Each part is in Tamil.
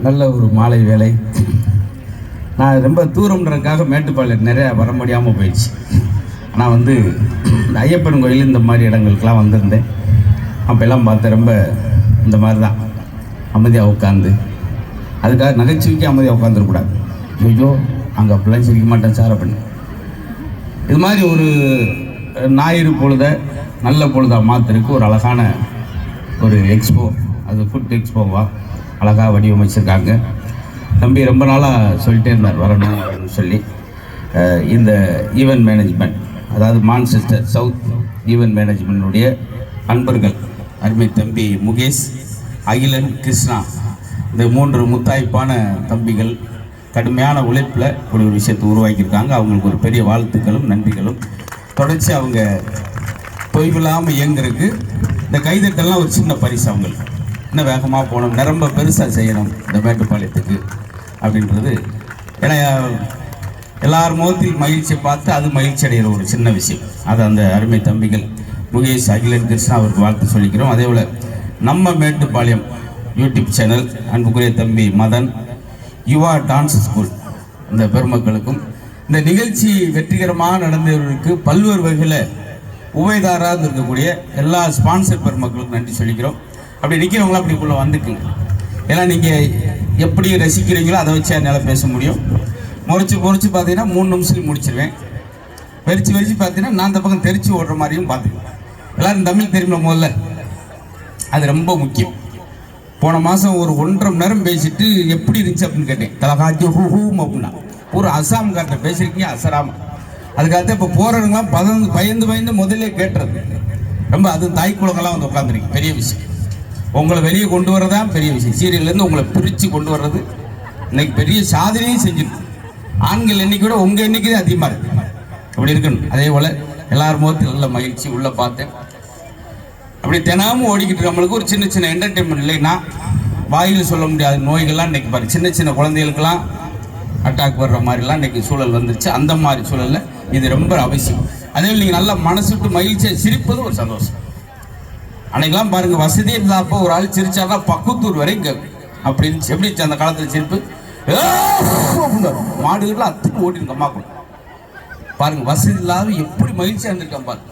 நல்ல ஒரு மாலை வேலை. நான் ரொம்ப தூரம்ன்றதுக்காக மேட்டுப்பாளையம் நிறையா வர முடியாமல் போயிடுச்சு. ஆனால் வந்து ஐயப்பன் கோயில் இந்த மாதிரி இடங்களுக்கெலாம் வந்திருந்தேன். அப்போல்லாம் பார்த்து ரொம்ப இந்த மாதிரி தான் அமைதியாக உட்காந்து, அதுக்காக நகைச்சுவைக்கு அமைதியாக உட்காந்துருக்கூடாது. ஐயோ அங்கே அப்படிலாம் சிரிக்க மாட்டேன் சார் அப்படின்னு. இது மாதிரி ஒரு ஞாயிறு பொழுத நல்ல பொழுதாக மாற்றுறதுக்கு ஒரு அழகான ஒரு எக்ஸ்போ, அது ஃபுட் எக்ஸ்போவா அழகாக வடிவமைச்சிருக்காங்க. தம்பி ரொம்ப நாளாக சொல்லிட்டே இருந்தார் வரணும் அப்படின்னு சொல்லி. இந்த ஈவென்ட் மேனேஜ்மெண்ட், அதாவது மான்செஸ்டர் சவுத் ஈவென்ட் மேனேஜ்மெண்ட்டுடைய அன்பர்கள் அருமை தம்பி முகேஷ், அகிலன், கிருஷ்ணா, இந்த 3 முத்தாய்ப்பான தம்பிகள் கடுமையான உழைப்பில் ஒரு விஷயத்தை உருவாக்கியிருக்காங்க. அவங்களுக்கு ஒரு பெரிய வாழ்த்துக்களும் நன்றிகளும். தொடர்ச்சி அவங்க தொய்வில்லாமல் இயங்குறதுக்கு இந்த கைதட்டெல்லாம் ஒரு சின்ன பரிசு. அவங்களுக்கு இன்னும் வேகமாக போகணும், நிரம்ப பெருசாக செய்யணும் இந்த மேட்டுப்பாளையத்துக்கு அப்படின்றது. ஏன்னா எல்லார் முகத்தில் மகிழ்ச்சியை பார்த்து அது மகிழ்ச்சி அடைகிற ஒரு சின்ன விஷயம். அது அந்த அருமை தம்பிகள் முகேஷ், அகிலன், கிருஷ்ணா அவருக்கு வாழ்த்து சொல்லிக்கிறோம். அதே போல் நம்ம மேட்டுப்பாளையம் யூடியூப் சேனல் அன்புக்குரிய தம்பி மதன், யுவா டான்ஸ் ஸ்கூல், இந்த பெருமக்களுக்கும் இந்த நிகழ்ச்சி வெற்றிகரமாக நடந்தவர்களுக்கு பல்வேறு வகையில் உபயதாராக இருக்கக்கூடிய எல்லா ஸ்பான்சர் பெருமக்களுக்கும் நன்றி சொல்லிக்கிறோம். அப்படி நிற்கிறவங்களாம் அப்படிக்குள்ளே வந்துக்குங்க. ஏன்னா நீங்கள் எப்படி ரசிக்கிறீங்களோ அதை வச்சு என்னால் பேச முடியும். முறைச்சி பார்த்தீங்கன்னா 3 நிமிஷத்துக்கு முடிச்சிருவேன். வெறிச்சு பார்த்தீங்கன்னா நான் இந்த பக்கம் தெரிச்சு ஓடுற மாதிரியும் பார்த்துக்குவேன். எல்லோரும் தமிழ் தெரியுமா முதல்ல? அது ரொம்ப முக்கியம். போன மாதம் ஒரு 1.5 மணி நேரம் பேசிட்டு எப்படி இருந்துச்சு அப்படின்னு கேட்டேன். தலகாஜி ஹூம் அப்படின்னா ஒரு அசாம் கார்ட்ட பேசியிருக்கீங்க அசராம. அதுக்காக இப்போ போகிறவங்களாம் பயந்து முதல்ல கேட்டுறது ரொம்ப. அது தாய் குலங்கள்லாம் வந்து உட்காந்துருக்கு, பெரிய விஷயம். உங்களை வெளியே கொண்டு வரதான் பெரிய விஷயம். சீரியல்லேருந்து உங்களை பிரித்து கொண்டு வர்றது இன்னைக்கு பெரிய சாதனையும் செஞ்சுருக்கு. ஆண்கள் எண்ணிக்கை விட உங்கள் எண்ணிக்கை தான் அதிகமாக இருக்குது. அப்படி இருக்கணும். அதே போல் எல்லார் முகத்தில் நல்ல மகிழ்ச்சி உள்ளே பார்த்தேன். அப்படி தினமும் ஓடிக்கிட்டு நம்மளுக்கு ஒரு சின்ன என்டர்டெயின்மெண்ட் இல்லைன்னா வாயில் சொல்ல முடியாத நோய்கள்லாம் இன்றைக்கி பாரு, சின்ன குழந்தைகளுக்கெல்லாம் அட்டாக் வர்ற மாதிரிலாம் இன்றைக்கி சூழல் வந்துருச்சு. அந்த மாதிரி சூழலில் இது ரொம்ப அவசியம். அதே போல் நீங்கள் நல்லா மனசு விட்டு மகிழ்ச்சியாக சிரிப்பது ஒரு சந்தோஷம். அன்னைக்கெல்லாம் பாருங்கள், வசதியே இல்லாதப்போ ஒரு ஆள் சிரிச்சாதான் பக்குத்தூர் வரை கேட்கும். அப்படி இருந்துச்சு. எப்படி இருந்துச்சு அந்த காலத்தில் சிரிப்பு? மாடுகள்லாம் அத்துக்கு ஓட்டிருக்கு அம்மாக்குள்ள. பாருங்க, வசதி இல்லாத எப்படி மகிழ்ச்சியாக இருந்திருக்கான் பாருங்க.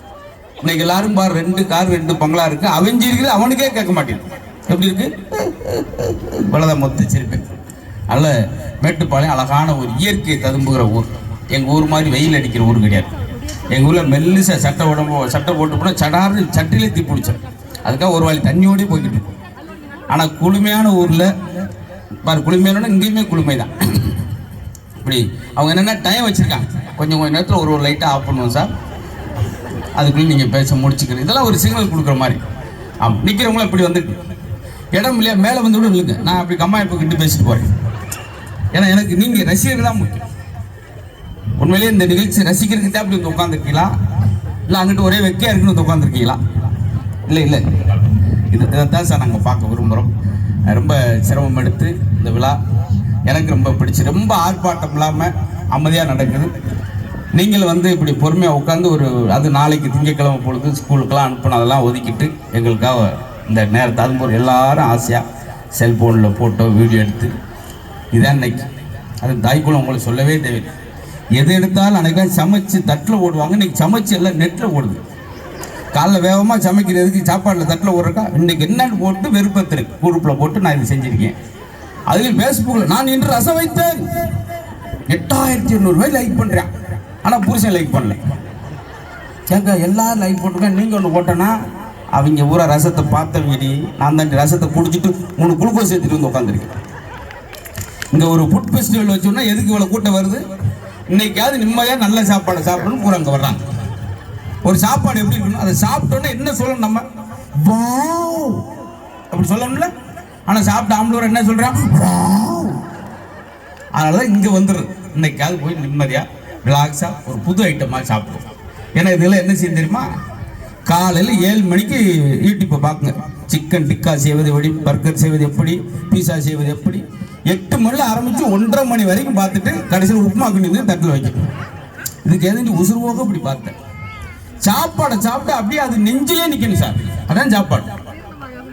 இன்னைக்கு எல்லாரும் பாரு 2 கார் 2 பங்களா இருக்கு, அவஞ்சிருக்குது, அவனுக்கே கேட்க மாட்டேங்குது. எப்படி இருக்கு? இவ்வளவுதான் மொத்த சிரிப்பேன். அதனால மேட்டுப்பாளையம் அழகான ஒரு இயற்கை ததும்புகிற ஊர். எங்கள் ஊர் மாதிரி வெயில் அடிக்கிற ஊர் கிடையாது. எங்கள் ஊரில் மெல்லிசா சட்டை போட்டு போனால் சடார்னு சட்டிலே தீ பிடிச்சோம். அதுக்காக ஒரு வாழி தண்ணியோடய போய்கிட்டு இருக்கும். ஆனால் குளுமையான ஊரில் பாரு, குளுமையான இங்கேயுமே குளுமை தான். இப்படி அவங்க என்னென்ன டைம் வச்சுருக்காங்க, கொஞ்சம் நேரத்தில் ஒரு லைட்டாக ஆஃப் பண்ணுவோம் சார், அதுக்குள்ளே நீங்கள் பேச முடிச்சுக்கணும். இதெல்லாம் ஒரு சிக்னல் கொடுக்குற மாதிரி. நிற்கிறவங்களும் இப்படி வந்துட்டு இடம் இல்லையா மேலே வந்து கூட இல்லைங்க. நான் அப்படி கம்மாயப்பு கிட்ட பேசிட்டு போகிறேன். ஏன்னா எனக்கு நீங்கள் ரசிகர்கள் தான் முக்கியம். உண்மையிலேயே இந்த நிகழ்ச்சி ரசிக்கிறதுக்கு தான் அப்படி வந்து உட்காந்துருக்கீங்களா, இல்லை அங்கிட்டு ஒரே வெக்கையாக இருக்குன்னு வந்து உட்காந்துருக்கீங்களா? இல்லை இதைத்தான் சார் நாங்கள் பார்க்க விரும்புகிறோம். ரொம்ப சிரமம் எடுத்து இந்த விழா எனக்கு ரொம்ப பிடிச்சி, ரொம்ப ஆர்ப்பாட்டம் இல்லாமல் அமைதியாக நடக்குது. நீங்கள் வந்து இப்படி பொறுமையாக உட்காந்து அது நாளைக்கு திங்கட்கிழமை பொழுது ஸ்கூலுக்கெல்லாம் அனுப்பணும், அதெல்லாம் ஒதுக்கிட்டு எங்களுக்காக இந்த நேரத்தை அதுபோல் எல்லாரும் ஆசையாக செல்ஃபோனில் ஃபோட்டோ வீடியோ எடுத்து இதான் இன்னைக்கு. அது தாய்க்குள்ள உங்களுக்கு சொல்லவே தேவையில்லை. எது எடுத்தாலும் அன்றைக்கெல்லாம் சமைச்சு தட்டில் ஓடுவாங்க. இன்றைக்கி சமைச்சு எல்லாம் நெட்டில் ஓடுது. காலைல வேகமாக சமைக்கிறதுக்கு சாப்பாட்டில் தட்டில் ஓடுறக்கா இன்றைக்கி என்னன்னு போட்டு வெறுப்பத்திருக்கு குரூப்பில் போட்டு நான் இது செஞ்சுருக்கேன். அதுலேயும் ஃபேஸ்புக்கில் நான் இன்று ரசம் வைத்தேன் 8800 லைக் பண்ணுறேன். ஆனால் புருஷன் லைக் பண்ணல. கேட்க எல்லாரும் லைக் போட்டிருக்கேன், நீங்கள் ஒன்று போட்டேன்னா அவங்க ஊரா ரசத்தை பார்த்தவங்கடி நான் தாண்டி ரசத்தை குடிச்சிட்டு 3 குளுக்கோஸ் சேர்த்துட்டு வந்து உட்காந்துருக்கேன். இங்கே ஒரு ஃபுட் ஃபெஸ்டிவல் வச்சோம்னா எதுக்கு இவ்வளோ கூட்டம் வருது? இன்னைக்காவது நிம்மதியாக நல்ல சாப்பாடை சாப்பிடணும் பூரா அங்கே வர்றாங்க. ஒரு சாப்பாடு எப்படி இருக்கணும், அதை சாப்பிட்டோன்னா என்ன சொல்லணும், நம்ம வாவ் அப்படி சொல்லணும்ல. ஆனால் சாப்பிட்ட ஆம்பளூர் என்ன சொல்கிறான், வாவ். அதனால தான் இங்கே வந்துடுறது. இன்னைக்காவது போய் நிம்மதியாக ரிலாக்ஸாக ஒரு புது ஐட்டமாக சாப்பிடுவோம். ஏன்னா இதெல்லாம் என்ன செய்ய தெரியுமா, காலையில் 7 மணிக்கு யூடியூப்பை பார்க்குங்க. சிக்கன் டிக்கா செய்வது எப்படி, பர்கர் செய்வது எப்படி, பீஸா செய்வது எப்படி, 8 மணியில் ஆரம்பித்து 1:30 மணி வரைக்கும் பார்த்துட்டு கடைசியில் உப்புமா கிண்டி தட்டில் வைக்கணும். இதுக்கு எதுக்கு உசுறுவோக இப்படி பார்த்தேன். சாப்பாடை சாப்பிட்டு அப்படியே அது நெஞ்சிலே நிற்கணும் சார், அதான் சாப்பாடு.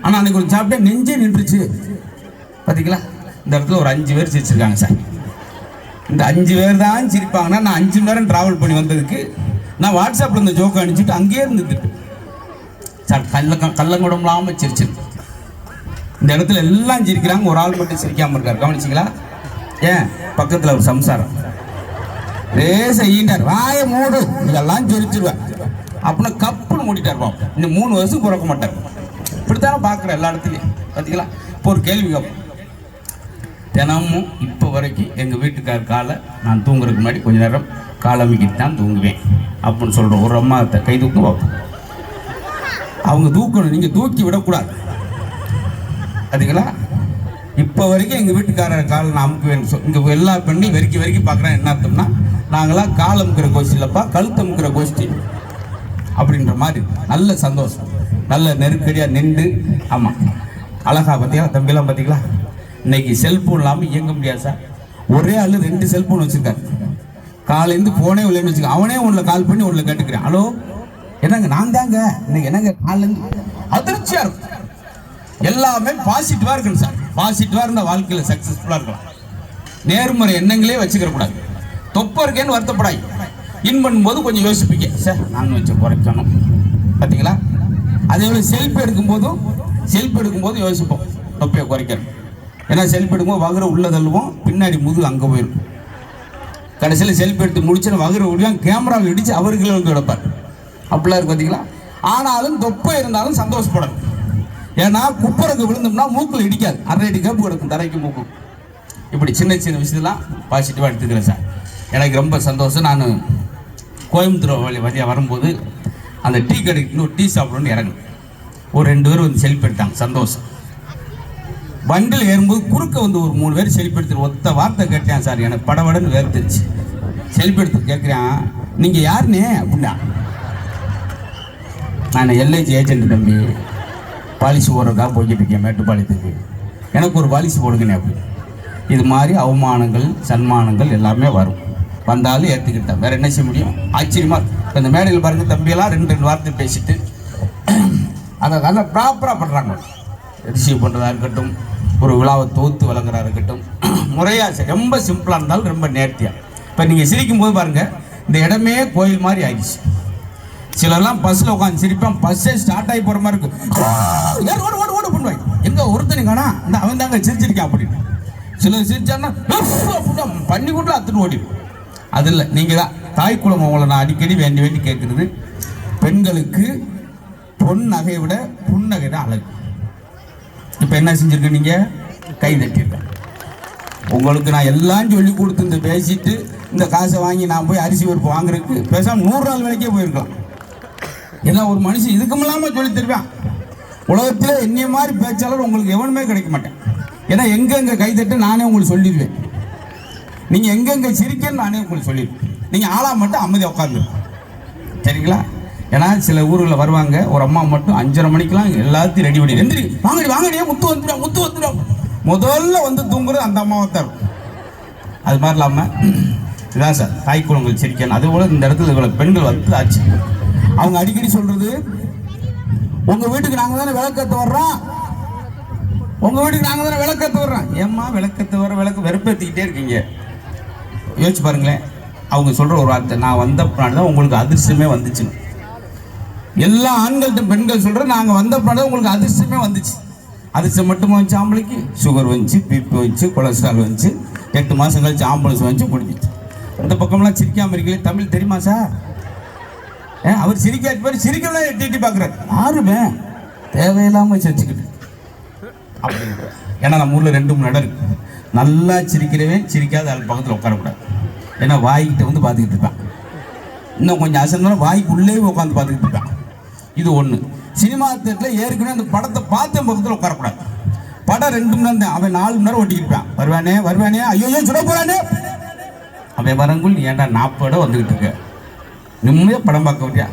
ஆனால் அன்னைக்கு ஒரு சாப்பிட்டா நெஞ்சே நின்றுச்சு பார்த்தீங்களா. இந்த இடத்துல ஒரு 5 பேர் சிரிச்சிருக்காங்க சார். இந்த 5 பேர் தான் சிரிப்பாங்கன்னா நான் 5 மணி நேரம் ட்ராவல் பண்ணி வந்ததுக்கு நான் வாட்ஸ்அப்பில் இந்த ஜோக்கை அனுப்பிச்சிட்டு அங்கேயே இருந்துட்டு சார் கள்ளங்குடம் இல்லாமல் சிரிச்சிருக்கு. இந்த இடத்துல எல்லாம் சிரிக்கிறாங்க, ஒரு ஆள் மட்டும் சிரிக்காமல் இருக்கார். கவனிச்சிங்களா? ஏன்? பக்கத்தில் ஒரு சம்சாரம் ரேச ஈண்டார், வாய மூடு, இதெல்லாம் சிரிச்சிருவேன் அப்படின்னா கப்புன்னு மூடிட்டார். பாப்போம், இன்னும் 3 வருஷம் பிறக்க மாட்டார். இப்படித்தானே பார்க்குறேன் எல்லா இடத்துலையும். பார்த்தீங்களா? இப்போ ஒரு கேள்வி கேட்போம். தினமும் இப்போ வரைக்கும் எங்கள் வீட்டுக்கார் காலை நான் தூங்குறதுக்கு முன்னாடி கொஞ்ச நேரம் காலமிக்கிட்டு தான் தூங்குவேன் அப்படின்னு சொல்கிற ஒரு அம்மா கை தூக்கம் பார்ப்போம். அவங்க தூக்கணும், நீங்கள் தூக்கி விடக்கூடாது. பார்த்தீங்களா? இப்போ வரைக்கும் எங்கள் வீட்டுக்காரர் காலை நான் அமுக்குவேன். இங்கே எல்லா பெண்ணையும் வரைக்கும் பார்க்குறேன். என்ன அர்த்தம்னா, நாங்களாம் கால் அமுக்கிற கோஷ்டி இல்லைப்பா, கழுத்து அமுக்கிற கோஷ்டி அப்படின்ற மாதிரி. நல்ல சந்தோஷம், நல்ல நெருக்கடியாக நின்று. ஆமாம், அழகா பார்த்தீங்களா தம்பிலாம்? பார்த்தீங்களா? இன்னைக்கு செல்ஃபோன் இல்லாமல் இயங்க முடியாது சார். ஒரே ஆள் 2 செல்ஃபோன் வச்சுருக்காரு. காலையிலேருந்து ஃபோனே இல்லைன்னு வச்சுக்க, அவனே ஒன்றில் கால் பண்ணி ஒன்றில் கேட்டுக்கிறேன். ஹலோ என்னங்க, நான் தாங்க இன்னைக்கு என்னங்க காலிலேருந்து. அதிர்ச்சியாக இருக்கும். எல்லாமே பாசிட்டிவாக இருக்கணும் சார். பாசிட்டிவாக இருந்தால் வாழ்க்கையில் சக்ஸஸ்ஃபுல்லாக இருக்கலாம். நேர்மறை எண்ணங்களே வச்சுக்கிற கூடாது. தொப்பை இருக்கேன்னு வருத்தப்படாது. இன் பண்ணும்போது கொஞ்சம் யோசிப்பீங்க, சார் நான் வச்சு குறைக்கணும். பார்த்தீங்களா? அதே போல் செல்ஃபி எடுக்கும்போது யோசிப்போம், தொப்பையை குறைக்கணும். ஏன்னா செல்ஃபி எடுக்கும்போது வகுற உள்ள தள்ளுவோம், பின்னாடி முதுகு அங்கே போயிடும். கடைசியில் செல்ஃபி எடுத்து முடிச்சுன்னு வகுற விடுவான், கேமராவில் இடித்து அவர்களை வந்து எடுப்பார். அப்படிலாம் இருக்கு. பார்த்தீங்களா? ஆனாலும் தொப்பை இருந்தாலும் சந்தோஷப்படணும். ஏன்னா குப்பரைக்கு விழுந்தோம்னா மூக்கில் இடிக்காது, 1/2 அடி கேப்பு கிடக்கும் தரைக்கு மூக்கும். இப்படி சின்ன சின்ன விஷயத்தெல்லாம் பாசிட்டிவாக எடுத்துக்கிறேன் சார். எனக்கு ரொம்ப சந்தோஷம். நான் கோயம்புத்தூர் வழியாக வரும்போது அந்த டீ கடைக்கு இன்னொரு டீ சாப்பிடணும்னு இறங்கு. ஒரு 2 பேர் வந்து செல்ஃபி எடுத்தாங்க. சந்தோஷம். வண்டியில் ஏறும்போது குறுக்க வந்து ஒரு 3 பேர் செல்ஃபி எடுத்துட்டு ஒத்த வார்த்தை கேட்டேன் சார். எனக்கு படவடன்னு வேர்த்துருச்சு. செல்ஃபி எடுத்து கேட்குறேன், நீங்கள் யாருன்னே அப்படின்னா. நான் எல்ஐஜி ஏஜென்ட் தம்பி, பாலிசி போடுறதுக்காக போய்கிட்டு இருக்கேன் மேட்டுப்பாளையத்துக்கு, எனக்கு ஒரு பாலிசி போடுங்கண்ணே அப்படி. இது மாதிரி அவமானங்கள் சன்மானங்கள் எல்லாமே வரும். வந்தாலும் ஏற்றுக்கிட்டேன், வேறு என்ன செய்ய முடியும்? ஆச்சரியமாக இப்போ இந்த மேடையில் பாருங்கள், தம்பியெல்லாம் 2 வார்த்தை பேசிட்டு அதை நல்லா ப்ராப்பராக பண்ணுறாங்க. ரிசீவ் பண்ணுறதா இருக்கட்டும், ஒரு விழாவை தோற்று வழங்குறதா இருக்கட்டும், முறையாக ரொம்ப சிம்பிளாக இருந்தாலும் ரொம்ப நேர்த்தியாக. இப்போ நீங்கள் சிரிக்கும் போது பாருங்கள், இந்த இடமே கோயில் மாதிரி ஆகிடுச்சு. சிலர்லாம் பஸ்ஸில் உட்காந்து சிரிப்பான், பஸ்ஸே ஸ்டார்ட் ஆகி போகிற மாதிரி இருக்கும். ஓடு பண்ணுவாங்க. எங்கே ஒருத்தனை காணா, இந்த அவன் தாங்க சிரிச்சிருக்கேன் அப்படின்னு. சிலர் சிரிச்சான்னா பண்ணி கொண்டு அத்துட்டு ஓடிடும். அது இல்லை, நீங்கள் தான் தாய் குலம். உங்களை நான் அடிக்கடி வேண்டி கேட்குறது, பெண்களுக்கு பொன் நகையை விட புன்னகை தான் அழகு. இப்போ என்ன செஞ்சுருக்க, நீங்கள் கை தட்டியிருக்க. உங்களுக்கு நான் எல்லாம் சொல்லி கொடுத்து இந்த பேசிட்டு இந்த காசை வாங்கி நான் போய் அரிசி பருப்பு வாங்குறதுக்கு பேசாமல் 100 நாள் வேலைக்கே போயிருக்கலாம். ஏன்னா ஒரு மனுஷன் இதுக்கும் இல்லாமல் சொல்லி தருவேன். உலகத்தில் என்னைய மாதிரி பேச்சாளர் உங்களுக்கு எவனுமே கிடைக்க மாட்டேன். ஏன்னா எங்கெங்கே கைத்தட்டு நானே உங்களுக்கு சொல்லிடுவேன், நீங்கள் எங்கெங்கே சிரிக்கன்னு நானே உங்களுக்கு சொல்லிடுவேன். நீங்கள் ஆளாக மட்டும் அமைதியாக உட்காந்துருக்கோம், சரிங்களா? ஏன்னா சில ஊர்களில் வருவாங்க, ஒரு அம்மா மட்டும் 5:30 மணிக்கெலாம் எல்லாத்தையும் ரெடி பண்ணி எந்திரி வாங்கடியே முத்து வந்துடும். முதல்ல வந்து தூங்குறது அந்த அம்மாவை தான் இருக்கும். அது மாதிரி இல்லாமல் இதான் சார் தாய்க்குளங்கள் சிரிக்கணும். அதுபோல் இந்த இடத்துல இவ்வளோ பெண்கள் வந்து ஆச்சு. அவங்க அடிக்கடி சொல்கிறது, உங்கள் வீட்டுக்கு நாங்கள் தானே விளக்கத்தை வர்றோம், உங்கள் வீட்டுக்கு நாங்கள் தானே விளக்கத்தை வர்றோம். ஏம்மா விளக்கத்தை வர விளக்கு வெறுப்பேற்றிக்கிட்டே இருக்கீங்க. யோசிச்சு பாருங்களேன். அவங்க சொல்கிற ஒரு வார்த்தை, நான் வந்த பின்னாடி தான் உங்களுக்கு அதிர்ஷ்டமே வந்துச்சு. எல்லா ஆண்கள்கிட்ட பெண்கள் சொல்கிற, நாங்கள் வந்த பின்னாடி தான் உங்களுக்கு அதிர்ஷ்டமே வந்துச்சு. அதிர்ஷ்டம் மட்டுமா வந்துச்சு? ஆம்பளைக்கு சுகர் வந்துச்சு, பிபி வந்துச்சு, கொலஸ்ட்ரால் வந்துச்சு, 8 மாதம் கழிச்சு ஆம்புலன்ஸ் வந்துச்சு, முடிஞ்சிச்சு. இந்த பக்கம்லாம் சிரிக்காமல் இருக்கீங்களே, தமிழ் தெரியுமா சார்? அவர் சிரிக்காத பேர் சிரிக்கலாம் எட்டி பார்க்குறாரு. யாருமே தேவையில்லாமல் சிரிச்சுக்கிட்டு அப்படின்ற. ஏன்னா நம்ம ஊரில் 2-3 இடம் இருக்கு. நல்லா சிரிக்கிறவன் சிரிக்காத ஆள் பக்கத்தில் உட்காரக்கூடாது. ஏன்னா வாய்கிட்ட வந்து பார்த்துக்கிட்டு இருப்பான். இன்னும் கொஞ்சம் அசந்தாலும் வாய்க்கு உள்ளே உட்காந்து பார்த்துக்கிட்டு இருப்பான். இது ஒன்று. சினிமா தேட்டரில் ஏற்கனவே அந்த படத்தை பார்த்த பக்கத்தில் உட்காரக்கூடாது. படம் 2 மணி நேரம் தான், அவன் 4 மணி நேரம் ஓட்டிக்கிட்டான். வருவானே ஐயோ சுட போறானே, அவன் வரங்குள் ஏன்டா 40 வந்துக்கிட்டு இருக்க, நிம்மதியாக படம் பார்க்க முடியா?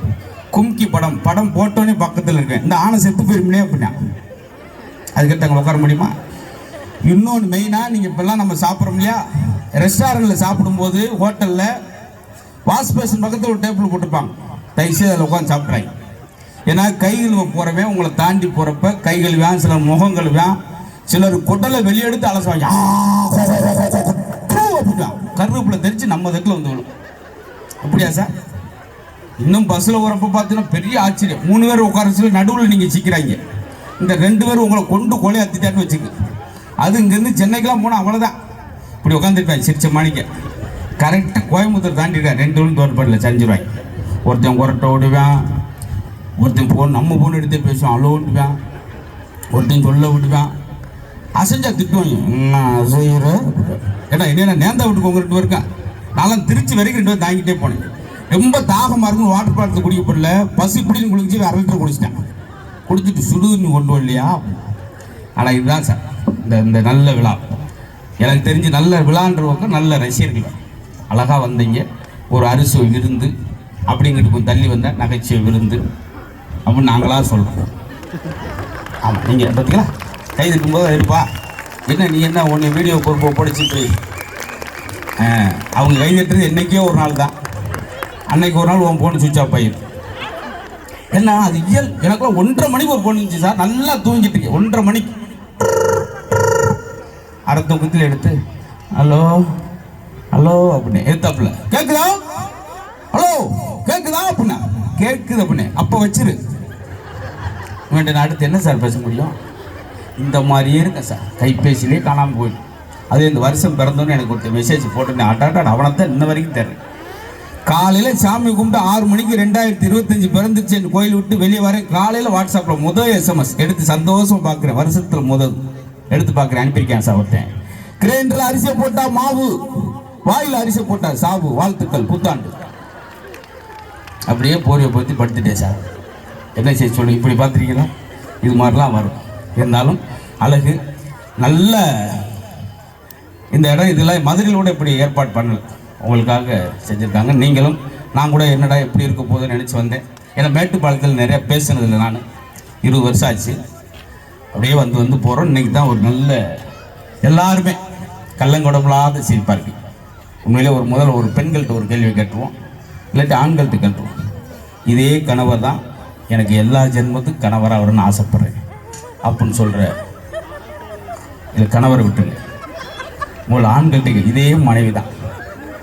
கும்கி படம் போட்டோன்னே பக்கத்தில் இருக்கேன், இந்த ஆணை செத்து போயிருமே அப்படின்னா அதுக்கிட்ட அங்கே உட்கார முடியுமா? இன்னொன்று மெயினாக, நீங்கள் இப்போல்லாம் நம்ம சாப்பிட்றோம் இல்லையா, ரெஸ்டாரண்ட்டில் சாப்பிடும்போது ஹோட்டலில் வாஷ் பேஷன் பக்கத்தில் ஒரு டேபிள் போட்டுருப்பாங்க. தயவுசெய்து அதில் உட்காந்து சாப்பிட்றாங்க. ஏன்னா கைகள் போகிறவன் உங்களை தாண்டி போகிறப்ப கைகள் வேன், சில முகங்கள் வேன், சிலர் கொட்டலை வெளியெடுத்து அலசுவாங்க, கருவேப்பிலை தெரிச்சு நம்ம தட்டில் வந்து விடும். அப்படியா சார்? இன்னும் பஸ்ஸில் வரப்போ பார்த்தீங்கன்னா பெரிய ஆச்சரியம், 3 பேர் உட்கார நடுவில் நீங்கள் சிக்கிறாங்க, இந்த 2 பேர் உங்களை கொண்டு கொலையாத்திட்டான்னு வச்சுக்க. அது இங்கேருந்து சென்னைக்கெல்லாம் போனால் அவ்வளோதான், இப்படி உட்காந்துருப்பேன் சிரிச்ச மாணிக்க. கரெக்டாக கோயம்புத்தூர் தாண்டிருக்கேன், 2 பேரும் தோட்டப்பாட்டில் செஞ்சிருவாங்க. ஒருத்தன் கொரட்டை ஓடுவான், ஒருத்தன் ஃபோன் நம்ம ஃபோன் எடுத்து பேசுவான் அவ்வளோ விட்டுவான், ஒருத்தன் சொல்ல விட்டுவான், அசைஞ்சா திட்டுவாங்க, அசைகிற ஏன்னா என்ன நேர்ந்தா விட்டுக்கு உங்க 2 பேருக்கா. நான்லாம் திருச்சி வரைக்கும் 2 பேரும் தாங்கிட்டே போனேன். ரொம்ப தாகமாக இருக்குன்னு வாட்டர் பாட்டில் குடிக்க போடல, பசி இப்படின்னு குளிச்சு 1/2 லிட்டர் குடிச்சிட்டேன். குடிச்சிட்டு சுடுன்னு கொண்டு வரலையா. ஆனால் இதுதான் சார் இந்த நல்ல விழா. எனக்கு தெரிஞ்சு நல்ல விழான்றவங்க நல்ல ரசிகர்கள். அழகாக வந்தீங்க, ஒரு அரிசுவை விருந்து அப்படிங்கிட்டு கொஞ்சம் தள்ளி வந்த நகைச்சுவை விருந்து அப்படின்னு நாங்களாக சொல்கிறோம். ஆமாம், நீங்கள் பார்த்தீங்களா கை இருக்கும்போது இருப்பா என்ன நீ என்ன ஒன்று வீடியோ படிச்சுட்டு அவங்க கை தட்டுறது என்றைக்கே ஒரு நாள் தான். அன்னைக்கு ஒரு நாள் உன் ஃபோன் சுவிட்ச் ஆஃப் ஆகிடும். என்ன அது இயல். எனக்குலாம் 1:30 மணிக்கு ஒரு ஃபோன் இருந்துச்சு சார், நல்லா தூங்கிட்டு இருக்கேன். 1:30 மணிக்கு அரை தூக்கத்தில் எடுத்து ஹலோ ஹலோ அப்படின்னு எடுத்தாப்புல, கேட்குதா ஹலோ கேட்குதா அப்படின்னா, கேட்குது அப்படின்னு அப்போ வச்சிரு வேண்டிய. நான் அடுத்து என்ன சார் பேச முடியும்? இந்த மாதிரியே இருக்கேன் சார், கைபேசியிலே காணாமல் போயிடும். அது இந்த வருஷம் பிறந்தோன்னு எனக்கு ஒரு மெசேஜ் போட்டுருந்தேன், அட்டாட்டா அவனைத்தான் இன்ன வரைக்கும் தெரியும். காலையில் சாமி கும்பிட்டு 6 மணிக்கு 2025 பிறந்துச்சு என் கோயில் விட்டு வெளியே வரேன். காலையில் வாட்ஸ்அப்பில் முதல் SMS எடுத்து சந்தோஷம் பார்க்குறேன், வருஷத்தில் முதல் எடுத்து பார்க்குறேன், அனுப்பியிருக்கேன் சார். ஒருத்தன் கிரைண்டரில் அரிசியை போட்டா மாவு, வாயில் அரிசியை போட்டா சாவு, வாழ்த்துக்கள் புத்தாண்டு. அப்படியே போர்வை பற்றி படுத்துட்டேன் சார். என்ன செய்ய சொல்லு, இப்படி பார்த்துருக்கீங்களா? இது மாதிரிலாம் வரும். இருந்தாலும் அழகு நல்ல இந்த இடம். இதெல்லாம் மதுரையில் கூட இப்படி ஏற்பாடு பண்ணல, உங்களுக்காக செஞ்சுருக்காங்க. நீங்களும் நான் கூட என்னடா எப்படி இருக்க போதுன்னு நினச்சி வந்தேன். ஏன்னா மேட்டுப்பாளையத்தில் நிறையா பேசுனதில்லை, நான் 20 வருஷம் ஆச்சு. அப்படியே வந்து போகிறோம். இன்றைக்கி தான் ஒரு நல்ல எல்லாருமே கள்ளங்கொடம்புலாத சிரிப்பாக இருக்குது. உண்மையிலே முதல்ல ஒரு பெண்கள்கிட்ட ஒரு கேள்வி கேட்டுருவோம், இல்லாட்டி ஆண்கள்கிட்ட கேட்டுருவோம். இதே கணவர் தான் எனக்கு எல்லா ஜென்மத்துக்கும் கணவராக வரும்னு ஆசைப்பட்றேன் அப்படின்னு சொல்கிற இது கணவரை விட்டுருங்க. உங்கள் ஆண்கள்கிட்ட இதே மனைவி தான்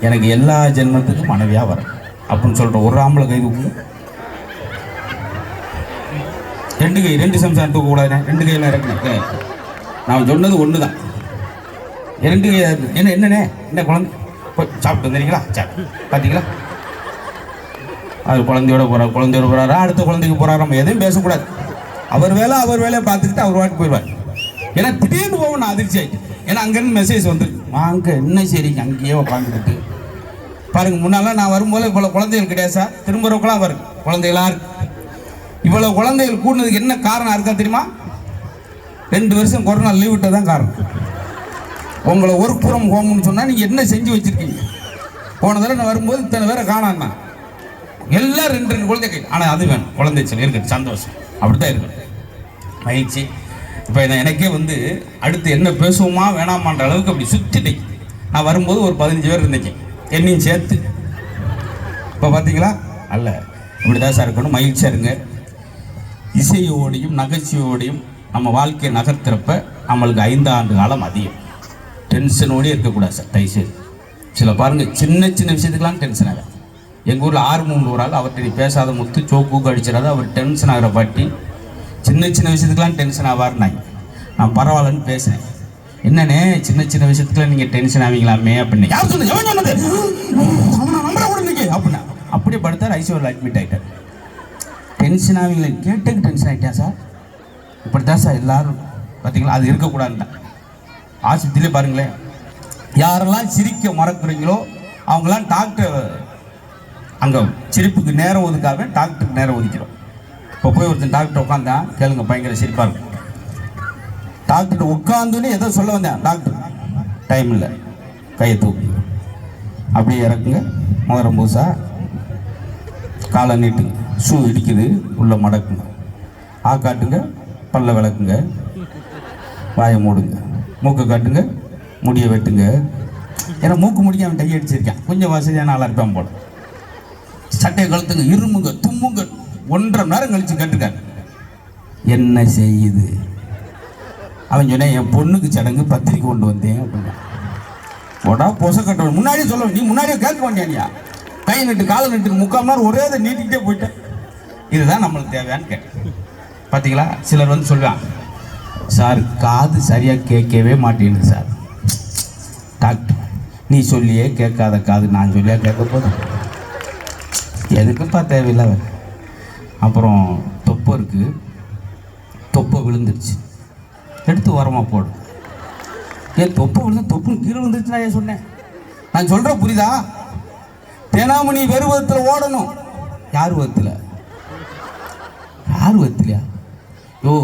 எனக்கு எல்லா ஜென்மத்துக்கும் மனைவியாக வரும் அப்படின்னு சொல்கிற ஒரு ஆம்பளை கை தூக்குங்க. 2 கை 2 சம்சாரம் தூக்கக்கூடாது, 2 கையெல்லாம் இறக்குனேன். நான் சொன்னது ஒன்று தான், 2 கை என்னண்ணே என்ன குழந்தை போய் சாப்பிட்டு வந்துடுறீங்களா? பார்த்தீங்களா, அது குழந்தையோட போகிறாரா, அடுத்த குழந்தைக்கு போகிறாரா, நம்ம எதையும் பேசக்கூடாது. அவர் வேலையை பார்த்துக்கிட்டு அவர் வாட்டி போயிடுவார். ஏன்னா திடீர்னு போவோம், நான் அதிர்ச்சி ஆகிட்டு. ஏன்னா அங்கேருந்து மெசேஜ் வந்துருக்கு, வாங்க என்ன சரிங்க அங்கேயே உட்காந்துக்கிட்டு பாருங்க. முன்னாலாம் நான் வரும்போது இவ்வளோ குழந்தைகள் கிடையாது சார், திரும்புறவங்களாம் வருது குழந்தைகளா இருக்கு. இவ்வளோ குழந்தைகள் கூடுனதுக்கு என்ன காரணம் இருக்கா தெரியுமா? 2 வருஷம் கொரோனா லீவ் விட்டது தான் காரணம். உங்களை ஒர்க் ஃப்ரம் ஹோம்னு சொன்னால் நீங்கள் என்ன செஞ்சு வச்சுருக்கீங்க? போன தடவை நான் வரும்போது இத்தனை பேரை காணான்னா எல்லாம் 2 குழந்தைகள். ஆனால் அது வேணும், குழந்தை சொல்லி இருக்குது, சந்தோஷம், அப்படி தான் இருக்குது, மகிழ்ச்சி. இப்போ எனக்கே அடுத்து என்ன பேசுவோமா வேணாமான்ற அளவுக்கு அப்படி சுற்றிட்டு நான் வரும்போது ஒரு 15 பேர் இருந்துச்சு, என்னையும் சேர்த்து. இப்போ பார்த்தீங்களா, அல்ல இப்படி தான் சார் இருக்கணும், மகிழ்ச்சியாக இருங்க. இசையோடையும் நகைச்சுவையோடையும் நம்ம வாழ்க்கையை நகர்த்துறப்ப நம்மளுக்கு 5 ஆண்டு காலம் அதிகம். டென்ஷனோடய இருக்கக்கூடாது சார் தயவுசெய்து. சில பாருங்கள் சின்ன விஷயத்துக்கெலாம் டென்ஷன் ஆகும். எங்கள் ஊரில் 6 ஒரு ஆள், அவர்கிட்ட பேசாத முத்து சோக்கு அடிச்சிடாத, அவர் டென்ஷன் ஆகிற பாட்டி சின்ன விஷயத்துக்கெலாம் டென்ஷன் ஆவார்னாங்க. நான் பரவாயில்லன்னு பேசினேன். என்னண்ணே சின்ன விஷயத்துக்குலாம் நீங்கள் டென்ஷன் ஆவீங்களாமே அப்படின்னு. யார் சொன்னது அப்படின்னா அப்படியே படுத்தார், ஐசியூவில் அட்மிட் ஆகிட்டார். டென்ஷன் ஆவீங்களே கேட்டுக்கு டென்ஷன் ஆகிட்டேன் சார். இப்படி தான் சார் எல்லோரும் பார்த்தீங்களா, அது இருக்கக்கூடாதுன்னு தான். ஆஸ்பத்திரியிலே பாருங்களேன், யாரெல்லாம் சிரிக்க மறக்குறீங்களோ அவங்களாம் டாக்டர் அங்கே சிரிப்புக்கு நேரம் ஒதுக்காக டாக்டருக்கு நேரம் ஒதுக்கிறோம். இப்போ போய் ஒருத்தன் டாக்டர் உட்காந்தா கேளுங்க, பயங்கர சிரிப்பாக இருக்கும். டாக்டர் உட்காந்துன்னு எதோ சொல்ல வந்தேன், டாக்டர் டைம் இல்லை, கையை தூக்கு, அப்படியே இறக்குங்க, முதரம் பூசா, காலை நீட்டுங்க, ஷூ இடிக்குது உள்ள மடக்குங்க, காட்டுங்க, பல்ல விளக்குங்க, வாயை மூடுங்க, மூக்கை காட்டுங்க, முடியை வெட்டுங்க. ஏன்னா மூக்கு முடிக்க அவன் டை அடிச்சிருக்கான், கொஞ்சம் வசதியான ஆளாக இருப்பான் போல. சட்டையை கழுத்துங்க, இருமுங்க, தும்முங்க. 1.5 மணி நேரம் கழிச்சு கேட்டுக்காரு, என்ன செய்யுது அவன் சொன்னேன், என் பொண்ணுக்கு சடங்கு பத்திரிக்கை கொண்டு வந்தேன் அப்படின்னா. போடா பொச கட்டணும், முன்னாடியே சொல்ல, நீ முன்னாடியே கேட்க வேண்டியா? கை நட்டு காலை நட்டு 3/4 மணி நேரம் ஒரே இதை நீட்டிக்கிட்டே போயிட்டேன். இதுதான் நம்மளுக்கு தேவையான்னு கேட்டேன். பார்த்தீங்களா, சிலர் வந்து சொல்லுவான், சார் காது சரியாக கேட்கவே மாட்டேங்குது சார். டாக்டர், நீ சொல்லியே கேட்காத காது நான் சொல்லியா கேட்க போதும், எதுக்குப்பா தேவையில்லை. அப்புறம் தொப்பை இருக்குது, தொப்பை விழுந்துருச்சு, எடுத்து உரமாக போடு. ஏன் தொப்பை விழுந்து தொப்புன்னு கீழே விழுந்துருச்சு நான் ஏன் சொன்னேன்? நான் சொல்கிறேன் புரியுதா? தேனாமணி வெறுவத்தில் ஓடணும். யார் வகுத்தில்? யார் வகுத்துலையா? யோ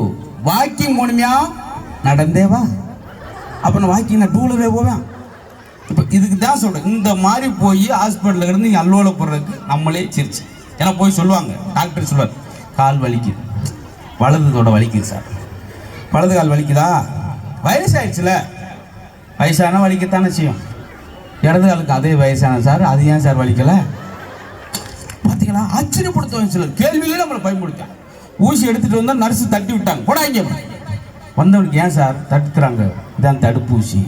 வாக்கிங் போகணுமியா? நடந்தேவா? அப்போ நான் வாக்கிங் நான் டூலரே போவேன். இப்போ இதுக்கு தான் சொல்கிறேன், இந்த மாதிரி போய் ஹாஸ்பிட்டலில் இருந்து இங்கே அல்லோல போடுறதுக்கு நம்மளே சிரிச்சு. ஏன்னா போய் சொல்லுவாங்க, டாக்டர் சொல்லுவார், கால் வலிக்குது, வலதுதோட வலிக்குது சார். வலது கால் வலிக்குதா? வயசாயிடுச்சுல, வயசான வலிக்கத்தானே செய்யும். இடது காலுக்கு அதே வயசான சார், அது ஏன் சார் வலிக்கலை? பார்த்தீங்களா, ஆச்சரியப்படுத்துவாங்க சிலர். கேள்வியிலே நம்மளை பயன்படுத்தாங்க. ஊசி எடுத்துகிட்டு வந்தால் நர்ஸு தட்டி விட்டாங்க, போடா இங்கே. வந்தவனுக்கு ஏன் சார் தட்டுக்கிறாங்க? இதான் தடுப்பூசி.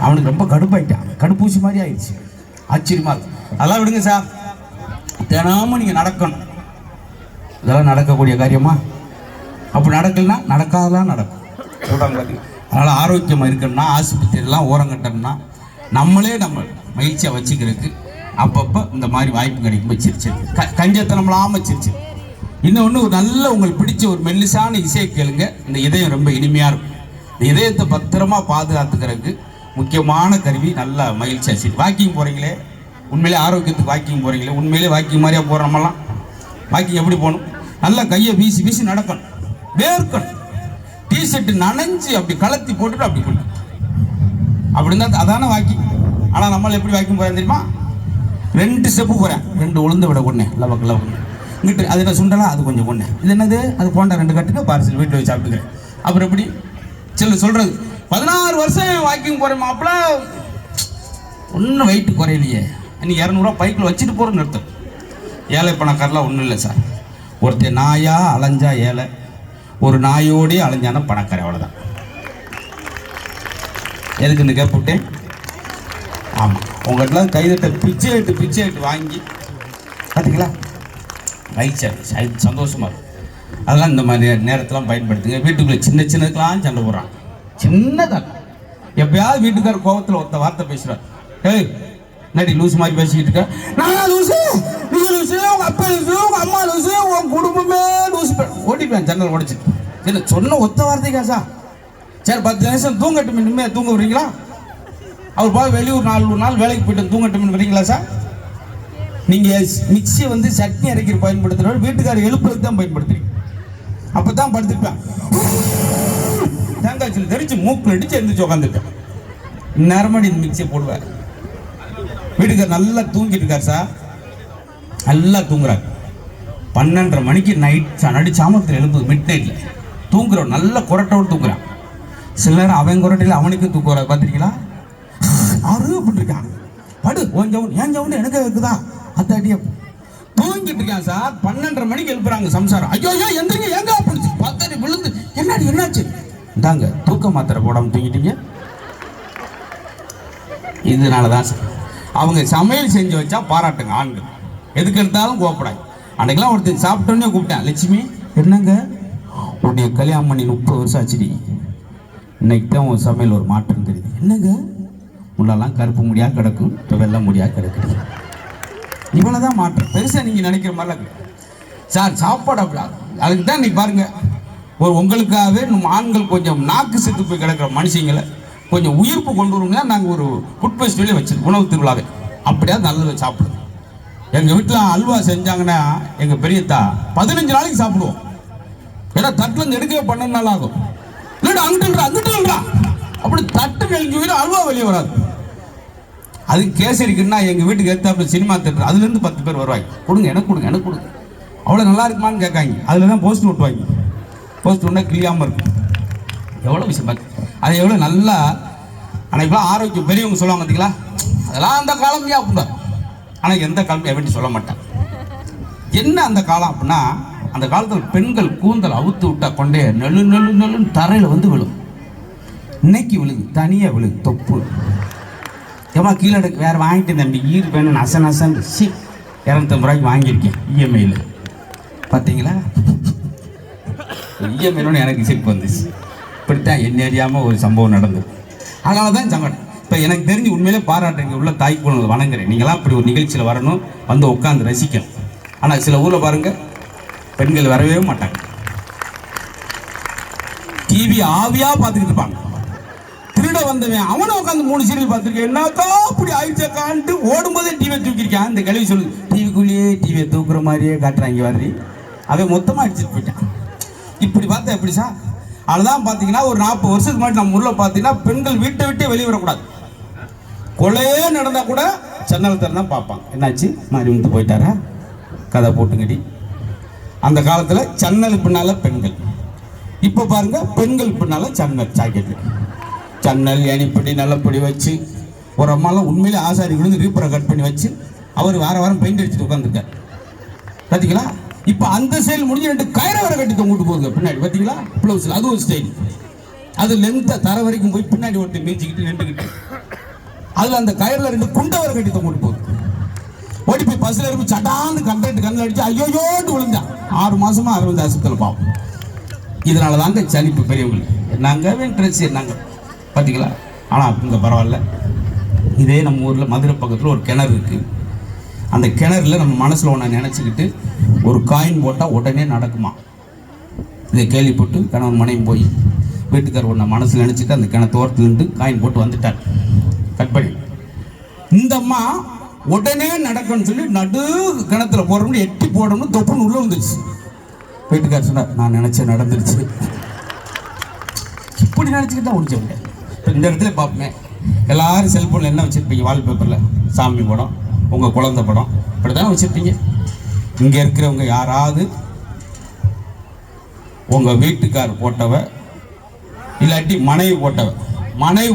அவனுக்கு ரொம்ப கடுப்பாயிட்டான், கடுப்பூசி மாதிரி ஆயிடுச்சு. ஆச்சரியமா இருக்கு. அதெல்லாம் விடுங்க சார், தினமும் நீங்கள் நடக்கணும். இதெல்லாம் நடக்கக்கூடிய காரியமா? அப்படி நடக்கலன்னா நடக்காதெல்லாம் நடக்கும் சொல்கிறாங்க பார்த்தீங்க. அதனால் ஆரோக்கியமாக இருக்கணும்னா ஆஸ்பத்திரியெல்லாம் ஓரங்கட்டணும்னா நம்மளே நம்ம மகிழ்ச்சியாக வச்சுக்கிறதுக்கு அப்பப்போ இந்த மாதிரி வாய்ப்பு கிடைக்கும். சிரிச்சு கஞ்சத்தனம்லாமல் சிரிச்சு. இன்னொன்று, ஒரு நல்ல உங்களுக்கு பிடிச்ச ஒரு மெல்லிசான இசையை கேளுங்க. இந்த இதயம் ரொம்ப இனிமையாக இருக்கும். இந்த இதயத்தை பத்திரமா பாதுகாத்துக்கிறதுக்கு முக்கியமான கருவி நல்லா மகிழ்ச்சியாக சரி. வாக்கிங் போகிறீங்களே, உண்மையிலே ஆரோக்கியத்துக்கு வாக்கிங் போகிறீங்களே, உண்மையிலே வாக்கிங் மாதிரியாக போகிற நம்மலாம். வாக்கிங் எப்படி போகணும்? நல்லா கையை வீசி வீசி நடக்கணும், வேர்க்கணும். டிஷர்ட்டு நனைஞ்சு அப்படி கலத்தி போட்டுட்டு அப்படி போட்டு அப்படி இருந்தால் அதான வாக்கிங். ஆனால் நம்மள எப்படி வாக்கிங் போகிறேன் தெரியுமா? 2 ஸ்டெப்பு போகிறேன், 2 உளுந்து விட கொண்டே லவக்கு லவக்கு இங்கிட்டு. அது என்ன சுண்டலாம், அது கொஞ்சம் கொண்டேன். இது என்னது? அது போண்டா 2 கட்டுக்கு பார்சல் வீட்டில் வச்சு சாப்பிட்டுக்கிறேன். அப்புறம் எப்படி சொல்கிறது, 16 வருஷம் வாக்கிங் போகிறேன் மாப்பிள்ள, ஒன்றும் வெயிட்டு குறையிலையே. இன்னைக்கு 200 ரூபா பைக்கில் வச்சுட்டு போகிறோன்னு அர்த்தம். ஏழை பணக்காரெலாம் ஒன்றும் இல்லை சார். ஒருத்தர் நாயா அலைஞ்சா ஏழை, ஒரு நாயோடய அலைஞ்சான பணக்கார, அவ்வளோதான். எதுக்குன்னு கேட்புட்டேன். ஆமாம், உங்கள்கிட்டலாம் கைதட்ட பிச்சை எட்டு வாங்கி பார்த்தீங்களா, மகிழ்ச்சியாக சந்தோஷமாக இருக்கும். அதெல்லாம் இந்த மாதிரி நேரத்தெல்லாம் பயன்படுத்துங்க. வீட்டுக்குள்ளே சின்னதுக்கெல்லாம் சண்டை போடுறான். சின்னதாக எப்பயாவது வீட்டுக்கார கோபத்தில் ஒருத்த வார்த்தை பேசுகிறார், ஏய் நடி லூசு மாதிரி பேசிக்கிட்டு இருக்க, நான் லூசு, நீ லூசு, உங்கள் அப்பா லூசு, உங்கள் அம்மா லூசு, உன் குடும்பமே லூசு, ஓடிப்பேன் ஜன்னல் உடைச்சிட்டு. என்ன சொன்ன ஒத்த வார்த்தைக்கா சார்? சரி 10 நிமிஷம் தூங்கட்டும், இனிமேல் தூங்க விடுறீங்களா? அவர் போய் வெளியூர் 4 நாள் வேலைக்கு போயிட்டு தூங்கட்டும் வரீங்களா சார்? நீங்கள் மிக்சியை வந்து சட்னி அரைக்கிற பயன்படுத்துகிறவர் வீட்டுக்காரர் எழுப்புறதுக்கு தான் பயன்படுத்துறீங்க. அப்போ தான் படுத்துருப்பேன், தேங்காய் சில்லு தெரிச்சு மூக்கில் அடிச்சு எழுந்திரிச்சு உட்காந்துருப்பேன். நேரமாடி இந்த மிக்சியை போடுவார். வீட்டுக்காரர் நல்லா தூங்கிட்டு இருக்கார் சார், நல்லா தூங்குறாரு. 12:30 மணிக்கு நைட் நடி சாமத்தில் எழுப்புது, மிட் நைட்டில் தூங்குறோம், நல்ல குரட்டோடு தூங்குறான். சில நேரம் அவன் குரட்டையில் அவனுக்கு தூக்க வராது, பார்த்துருக்கீங்களா? அருகப்பட்டிருக்கான், படு கொஞ்சம் ஏன் ஜவுண்டு எனக்கு இருக்குதா அத்தாட்டியே தூங்கிட்டு இருக்கான் சார். 12:30 மணிக்கு எழுப்புறாங்க சம்சாரம், ஐயோ ஐயோ எந்திரிங்க, எங்க பிடிச்சி பத்தடி விழுந்து, என்னடி என்னாச்சு? இந்தாங்க தூக்க மாத்திரை போடாமல் தூங்கிட்டீங்க. இதனால தான் சார் அவங்க சமையல் செஞ்சு வச்சா பாராட்டுங்க ஆண்கள், எதுக்கு எடுத்தாலும் கோப்படாது. அன்றைக்கெல்லாம் ஒருத்தர் சாப்பிட்டோன்னே கூப்பிட்டேன், லட்சுமி என்னங்க உன்னைய கல்யாணம் பண்ணி 30 வருஷம் ஆச்சுடி, இன்னைக்கு தான் உன் சமையல் ஒரு மாற்றம் தெரியுது. என்னங்க உள்ளெல்லாம் கருப்பு முடியாக கிடக்கும், இப்போ வெள்ளை முடியாக கிடக்குது. இவ்வளோதான் மாற்றம், பெருசாக நீங்கள் நினைக்கிற மாதிரிலாம் கிடையாது சார். சாப்பாடு அப்படி அதுக்கு தான் இன்னைக்கு பாருங்கள், ஒரு உங்களுக்காகவே நம்ம ஆண்கள் கொஞ்சம் நாக்கு செத்து போய் கிடக்கிற மனுஷங்களை கொஞ்சம் உயிர்ப்பு கொண்டு வருங்க. நாங்கள் ஒரு ஃபுட் ஃபெஸ்டிவலே வச்சு உணவு திருவிழாவே அப்படியாவது நல்லது சாப்பிடுவோம். எங்கள் வீட்டில் அல்வா செஞ்சாங்கன்னா எங்கள் பெரியத்தா 15 நாளைக்கு சாப்பிடுவோம். ஏன்னா தட்டில் எடுக்கவே 12 நாள் ஆகும். இல்லைடா அங்கிட்டுன்றா அப்படி தட்டு கழிஞ்சு போயிடும், அல்வா வெளியே வராது. அது கேசரிக்குன்னா எங்கள் வீட்டுக்கு எடுத்தாப்புல சினிமா தேட்டர், அதுலேருந்து 10 பேர் வருவாங்க, கொடுங்க எனக்கு கொடுங்க எனக்கு கொடுங்க, அவ்வளோ நல்லா இருக்குமான்னு கேட்காங்க. அதில் தான் போஸ்ட் ஓட்டுவாங்க, போஸ்ட் ஒன்றா கிளியாமல் இருக்கும். எவ்வளோ விஷயம் பார்த்து அது எவ்வளோ நல்லா. ஆனால் இப்போ ஆரோக்கியம் பெரியவங்க சொல்லுவாங்க பார்த்தீங்களா, அதெல்லாம் அந்த காலமையா அப்படின்னா. ஆனால் எந்த காலமையும் எப்படி சொல்ல மாட்டேன். என்ன அந்த காலம் அப்படின்னா, அந்த காலத்தில் பெண்கள் கூந்தல் அவுத்து விட்டா கொண்டே நெல்லு நெல்லு நெல்லுன்னு தரையில் வந்து விழும். இன்னைக்கு விழுது, தனியாக விழுது தொப்பு. ஏமா கீழே எடுக்க வேறு வாங்கிட்டு தம்பி ஈர் வேணும் நச நசன் 250 ரூபாய்க்கு வாங்கியிருக்கேன் இஎம்ஐயில். பார்த்தீங்களா, இஎம்ஐன்னு எனக்கு சிரிப்பு வந்துச்சு. இப்படித்தான் என்ன அறியாமல் ஒரு சம்பவம் நடந்தது. அதனால தான் சங்கடம். இப்போ எனக்கு தெரிஞ்சு உண்மையிலே பாராட்டுங்க உள்ள தாய் குழந்தை வணங்குறேன். நீங்களாம் இப்படி ஒரு நிகழ்ச்சியில் வரணும், வந்து உட்காந்து ரசிக்கணும். ஆனால் சில ஊரில் பாருங்கள் பெண்கள் வரவே மாட்டாங்க. டிவி ஆவியாக பார்த்துக்கிட்டு இருப்பாங்க. திருட வந்தவன் அவனை உட்காந்து 3 சீரியல் பார்த்துருக்கேன். என்னக்கா அப்படி ஆயிடுச்சாக்கான்ட்டு ஓடும்போதே டிவியை தூக்கியிருக்கான். இந்த கேள்வி சொல்லு, டிவிக்குள்ளேயே டிவியை தூக்குற மாதிரியே காட்டுறாங்க வர்றி. அவன் மொத்தமாக அடிச்சுட்டு போயிட்டான். இப்படி பார்த்தா எப்படி சார்? அதுதான் பார்த்தீங்கன்னா ஒரு 40 வருஷத்துக்கு முன்னாடி நம்ம ஊரில் பார்த்தீங்கன்னா பெண்கள் வீட்டை விட்டே வெளியே வரக்கூடாது. கொலையே நடந்தால் கூட ஜன்னல் திறந்தான் பார்ப்பாங்க. என்னாச்சு மாதிரி வந்து போயிட்டாரா கதை போட்டுங்கடி. அந்த காலத்தில் ஜன்னல் பின்னால் பெண்கள். இப்போ பாருங்க பெண்கள் பின்னால் ஜன்னல் ஜாக்கெட்டு ஜன்னல் ஏனிப்படி நல்லப்படி வச்சு ஒரு அம்மாலாம் உண்மையிலே ஆசாரி விழுந்து ரீப்பரை கட் பண்ணி வச்சு அவர் வாரம் பெயிண்ட் அடிச்சுட்டு உட்காந்துருக்கார். பார்த்தீங்களா? இப்போ அந்த ஸ்டைல் முடிஞ்சு 2 கயிறை வர கட்டி தொங்கிட்டு போகுது பின்னாடி. பார்த்தீங்களா ப்ளவுஸில் அது ஒரு ஸ்டைல். அது லென்த்தை தர வரைக்கும் போய் பின்னாடி ஒருத்தர் மீச்சிக்கிட்டு நின்றுக்கிட்டு அதில் அந்த கயிறில் 2 குண்டை வர கட்டி தொங்கிட்டு போகுது. ஓடி போய் பஸ்ஸில் இருந்து சட்டான்னு கண்டக்டர் கண்ணில் அடிச்சு ஐயோயோட்டு விழுந்தான். 6 மாசமா அரவிந்த் ஆஸ்பத்திரியில் பாவம். இதனால தாங்க சலிப்பு பெரியவங்களுக்கு. நாங்கள் ட்ரெஸ் என்னங்க பார்த்தீங்களா? ஆனால் இங்கே பரவாயில்ல. இதே நம்ம ஊரில் மதுரை பக்கத்தில் ஒரு கிணறு இருக்குது. அந்த கிணறுல நம்ம மனசில் ஒன்று நினச்சிக்கிட்டு ஒரு காயின் போட்டால் உடனே நடக்குமா. இதை கேள்விப்பட்டு கணவன் மனைவி போய் வீட்டுக்காரர் ஒன்று மனசில் நினச்சிட்டு அந்த கிணத்தோரத்தில் இருந்து காயின் போட்டு வந்துட்டார். கட் பண்ணி இந்த அம்மா உடனே நடக்கும்னு சொல்லி நடு கிணத்துல போடணும்னு எட்டி போடணும்னு தொப்புன்னு உள்ள வந்துருச்சு. வீட்டுக்காரர் சொன்னார், நான் நினச்சேன் நடந்துருச்சு. இப்படி நினச்சிக்கிட்டா முடிச்சவங்க. இப்போ இந்த இடத்துல பார்ப்போமே, எல்லாரும் செல்ஃபோனில் என்ன வச்சுருப்பீங்க? வால்பேப்பரில் சாமி படம், உங்கள் குழந்தை படம் இப்படி தானே வச்சுருப்பீங்க. இங்கே இருக்கிறவங்க யாராவது உங்கள் வீட்டுக்கார் போட்டவ இல்லாட்டி மனைவி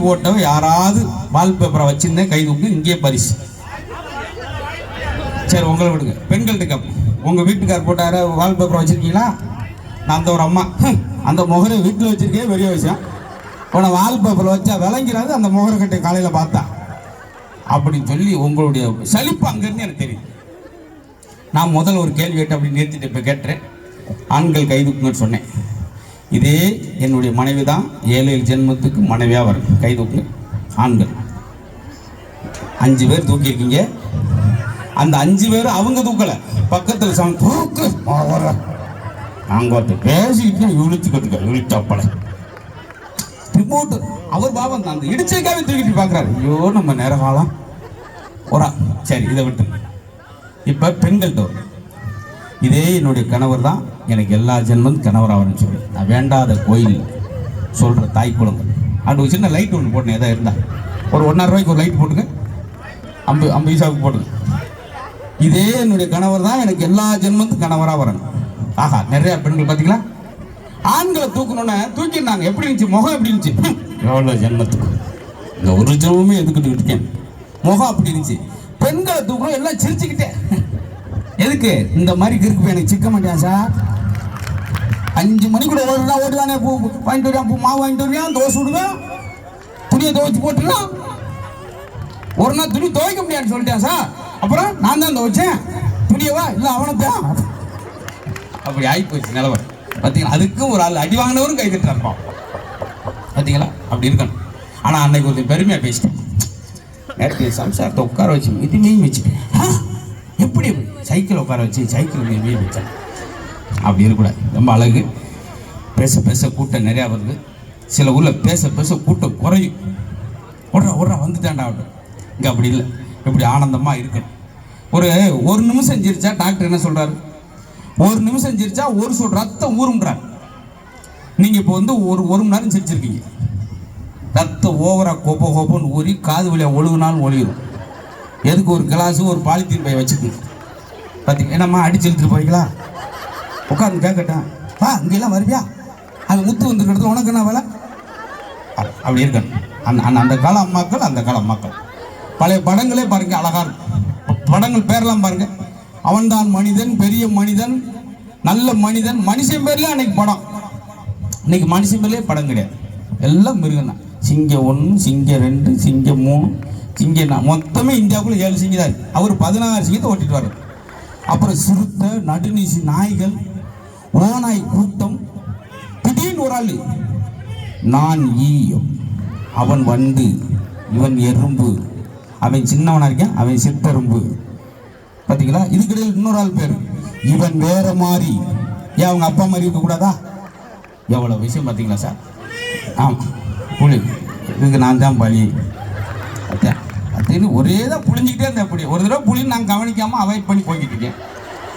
போட்டவ யாராவது வால்பேப்பரை வச்சுருந்தேன் கை தூக்கு, இங்கேயே பரிசு. சரி உங்களை விடுங்க, பெண்கள்கிட்ட கேட்போம். உங்கள் வீட்டுக்கார் போட்டார வால்பேப்பரை வச்சுருக்கீங்களா? நான் அந்த ஒரு அம்மா அந்த முகரை வீட்டில் வச்சுருக்கே பெரிய விஷயம். உன வால்பேப்பரில் வச்சா விளங்கிறாது அந்த முகரை கட்டை காலையில் பார்த்தா அப்படின்னு சொல்லி உங்களுடைய சலிப்பு அங்கேருந்து எனக்கு தெரியும். நான் முதல்ல ஒரு கேள்வி கேட்டு அப்படி நிறுத்திட்டு இப்போ கேட்டுறேன். ஆண்கள் கை தூக்குங்கன்னு சொன்னேன். இதே என்னுடைய மனைவி தான் 7 ஜென்மத்துக்கு மனைவியாக வரும். கை தூக்குங்க ஆண்கள். 5 பேர் தூக்கியிருக்கீங்க. அந்த 5 பேர் அவங்க தூக்கலை, பக்கத்தில் தூக்கு நாங்கள் பேசிக்கிட்டு இழுச்சப்பலை ரிமோட்டு அவர் பாவம் அந்த இடிச்சதுக்காகவே தூக்கிட்டு பார்க்குறாரு. ஐயோ நம்ம நேர காலம் ஒரா. சரி இதை விட்டு இப்போ பெண்கள் தோறு. இதே என்னுடைய கணவர் தான் எனக்கு எல்லா ஜென்மம் கணவராக வரும்னு சொல்லி நான் வேண்டாத கோயில் சொல்கிற தாய் குழந்தை. அப்படி சின்ன லைட் ஒன்று போட்டேன். எதாவது இருந்தால் ஒரு 1.5 ரூபாய்க்கு ஒரு லைட் போட்டுங்க, 50 பைசாவுக்கு போட்டுங்க. இதே என்னுடைய கணவர் தான் எனக்கு எல்லா ஜென்மத்துக்கும் கணவராக வரணும். ஆஹா, நிறையா பெண்கள் பார்த்தீங்களா ஆண்களை தூக்கணுன்னு தூக்கினாங்க. எப்படி இருந்துச்சு முகம்? எப்படி இருந்துச்சு? எவ்வளோ ஜென்மத்துக்கு இந்த ஒரு ஜென்மமே எதுக்கிட்டு இருக்கேன். முகம் அப்படி இருந்துச்சு. பெண்களை தூக்கணும் எல்லாம் சிரிச்சுக்கிட்டேன். எதுக்கு? இந்த மாதிரி இருக்கு எனக்கு சிக்க மாட்டேன் சார். 5 மணிக்குள்ள ஓடுவானே, பூ வாங்கிட்டு வருவான், பூ மாவு வாங்கிட்டு வருவான், தோசை விடுவேன், துணியை துவைச்சு போட்டுலாம். ஒரு நாள் துணி துவைக்க முடியாதுன்னு சொல்லிட்டேன் சார். அப்புறம் நான் தான் துவைச்சேன் துணியவா இல்லை அவனைத்தான். அப்படி ஆகிப்போச்சு நிலவரம். பார்த்தீங்களா? அதுக்கும் ஒரு ஆள் அடி வாங்கினவரும் கை தட்டுறான். பார்த்தீங்களா? அப்படி இருக்கணும். ஆனால் அன்னைக்கு ஒரு பெருமையாக பேசிட்டேன். நேற்று சம்சாரத்தை உட்கார வச்சு இதுமையும் வச்சுட்டேன். எப்படி சைக்கிள் உட்கார வச்சு சைக்கிள் மீன் வச்சேன். அப்படி இருக்கக்கூடாது. ரொம்ப அழகு. பேச பேச கூட்டம் நிறையா வருது. சில ஊரில் பேச பேச கூட்டம் குறையும். ஓடுறா வந்துட்டாண்டா ஆகட்டும். இங்கே அப்படி இல்லை. இப்படி ஆனந்தமாக இருக்கணும். ஒரு நிமிஷம் சிரிச்சா டாக்டர் என்ன சொல்கிறாரு? 1 நிமிஷம் சிரிச்சா ஒரு சொல் ரத்தம் ஊறுன்றார். நீங்கள் இப்போ வந்து ஒரு மணி நேரம் சிரிச்சிருக்கீங்க. ரத்தம் ஓவராக கோப்பன்னு ஊறி காது வழியாக ஒழுகுனாலும் ஒழியும். எதுக்கு? ஒரு கிளாஸு ஒரு பாலித்தீன் பைய வச்சுக்கோங்க. பார்த்தீங்க என்னம்மா அடிச்சு இழுத்துட்டு போய்ங்களா? உட்காந்து கேட்கட்டேன். இங்கெல்லாம் வருவியா? அந்த முத்து வந்துருக்கிறது உனக்கு என்ன வேலை? அப்படி இருக்கணும். அந்த கால அம்மாக்கள், அந்த கால அம்மாக்கள். பழைய படங்களே பாருங்க, அழகா இருக்கும். படங்கள் பேரெல்லாம் பாருங்க. அவன்தான் மனிதன், பெரிய மனிதன், நல்ல மனிதன், மனுஷன் பேர்லேயே அன்னைக்கு படம். இன்னைக்கு மனுஷன் பேர்லேயே படம் கிடையாது, எல்லாம் மிருகம் தான். சிங்கம் 1, சிங்கம் 2, சிங்கம் 3, சிங்கம் 4, மொத்தமே இந்தியாவுக்குள்ள 7 சிங்கம் தான் இருக்கு. அவர் 16 சிங்கத்தை ஓட்டிட்டு வர்றாரு. அப்புறம் சிறுத்தை, நடுநீசி நாய்கள், ஓநாய் கூட்டம். திடீர்னு ஒரு ஆள், நான் ஈயம், அவன் வண்டு, இவன் எறும்பு, அவன் சின்னவனா இருக்கான், அவன் சித்தரும்பு. பார்த்தீங்களா? இதுக்கிடையில் இன்னொரு ஆள் பேர், இவன் வேற மாதிரி. ஏன் அவங்க அப்பா மாதிரி இருக்கக்கூடாதா? எவ்வளோ விஷயம் பார்த்தீங்களா சார்? ஆமாம், புலி இதுக்கு நான் தான் பலி. அப்படின்னு ஒரே தான் புளிஞ்சிக்கிட்டே இருந்தேன். அப்படி ஒரு தடவை புளின்னு நான் கவனிக்காமல் அவாய்ட் பண்ணி போய்கிட்டு இருக்கேன்.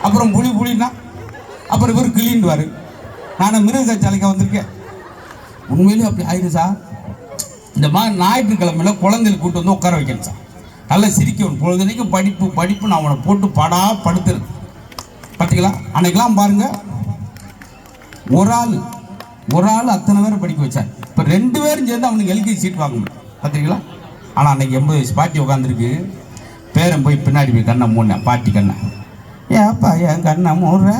அப்புறம் புளினா அப்புறம் இவர் கிளீண்டுவார். நான் மிருக சாலைக்கு வந்திருக்கேன். உண்மையிலேயே அப்படி ஆயிடுது சார். இந்த மாதிரி ஞாயிற்றுக்கிழமையில் குழந்தைகள் கூட்டு வந்து உட்கார வைக்கணும் சார். நல்லா சிரிக்கணும். பொழுதுனைக்கும் படிப்பு நான் அவனை போட்டு படுத்துறது. பார்த்தீங்களா? அன்னைக்கெல்லாம் பாருங்க, ஒரு ஆள் அத்தனை பேரை படிக்க வச்சார். இப்போ 2 பேரும் சேர்ந்து அவனுக்கு எல்கேஜி சீட் வாங்க முடியும். பார்த்தீங்களா? ஆனால் அன்னைக்கு 80 வயசு பாட்டி உட்காந்துருக்கு. பேரன் போய் பின்னாடி போய் கண்ணை மூடினேன். பாட்டி கண்ணை, ஏப்பா என் கண்ணை மூடுற?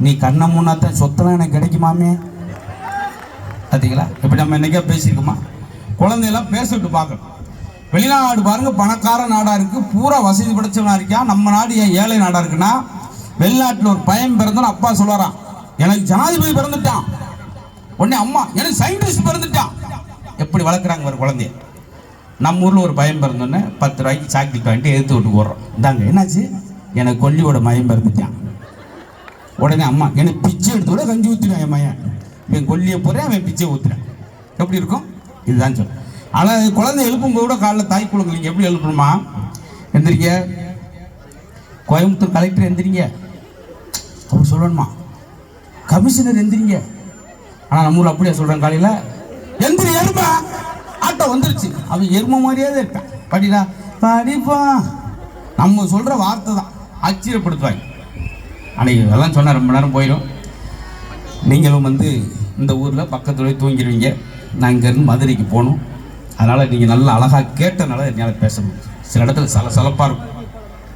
நீ கண்ணை மூணாத்தான் சொத்தெல்லாம் எனக்கு கிடைக்குமாமே. பார்த்தீங்களா? இப்படி நம்ம என்னைக்கா பேசியிருக்கோமா? குழந்தையெல்லாம் பேசிட்டு பார்க்கணும். வெளிநாடு பாருங்க, பணக்கார நாடாக இருக்குது, பூரா வசதி படைச்சவனா இருக்கா. நம்ம நாடு ஏன் ஏழை நாடாக இருக்குன்னா, வெளிநாட்டில் ஒரு பையன் பிறந்தோன்னு அப்பா சொல்லுறான், எனக்கு ஜனாதிபதி பிறந்துட்டான். உடனே அம்மா, எனக்கு சயின்டிஸ்ட் பிறந்துட்டான். எப்படி வளர்க்குறாங்க ஒரு குழந்தைய. நம்ம ஊரில் ஒரு பையன் பிறந்தோன்னே 10 ரூபாய்க்கு சாக்லேட் வாங்கிட்டு எடுத்து விட்டு போடுறோம். இந்தாங்க, என்னாச்சு? எனக்கு கொல்லியோட மயம் பிறந்துட்டான். உடனே அம்மா, எனக்கு பிச்சை எடுத்து விட கஞ்சி ஊற்றினான் என் மயன். இவன் கொல்லியை போகிறேன், அவன் பிச்சை ஊற்றுறேன். எப்படி இருக்கும்? இதுதான் சொல்ல. ஆனால் குழந்தை எழுப்பும்போது கூட காலைல தாய் குழந்தை நீங்கள் எப்படி எழுப்பணுமா? எந்திரிங்க, கோயம்புத்தூர் கலெக்டர் எந்திரிங்க, அவர் சொல்லணுமா? கமிஷனர் எந்திரிங்க. ஆனால் நம்ம ஊரில் அப்படியே சொல்கிறேன், காலையில் எந்திரி எருமை, ஆட்டோ வந்துருச்சு. அவன் எருமை மாதிரியே தான் இருப்பான். படிடா படிப்பா, நம்ம சொல்கிற வார்த்தை தான் ஆச்சரியப்படுத்துவாங்க. அன்னைக்கு அதெல்லாம் சொன்னால் ரொம்ப நேரம் போயிடும். நீங்களும் வந்து இந்த ஊரில் பக்கத்துல தூங்கிடுவீங்க. நான் இங்கேருந்து மதுரைக்கு போகணும். அதனால் நீங்கள் நல்லா அழகாக கேட்டனால என்னால் பேச முடியும். சில இடத்துல சலப்பாக இருக்கும்.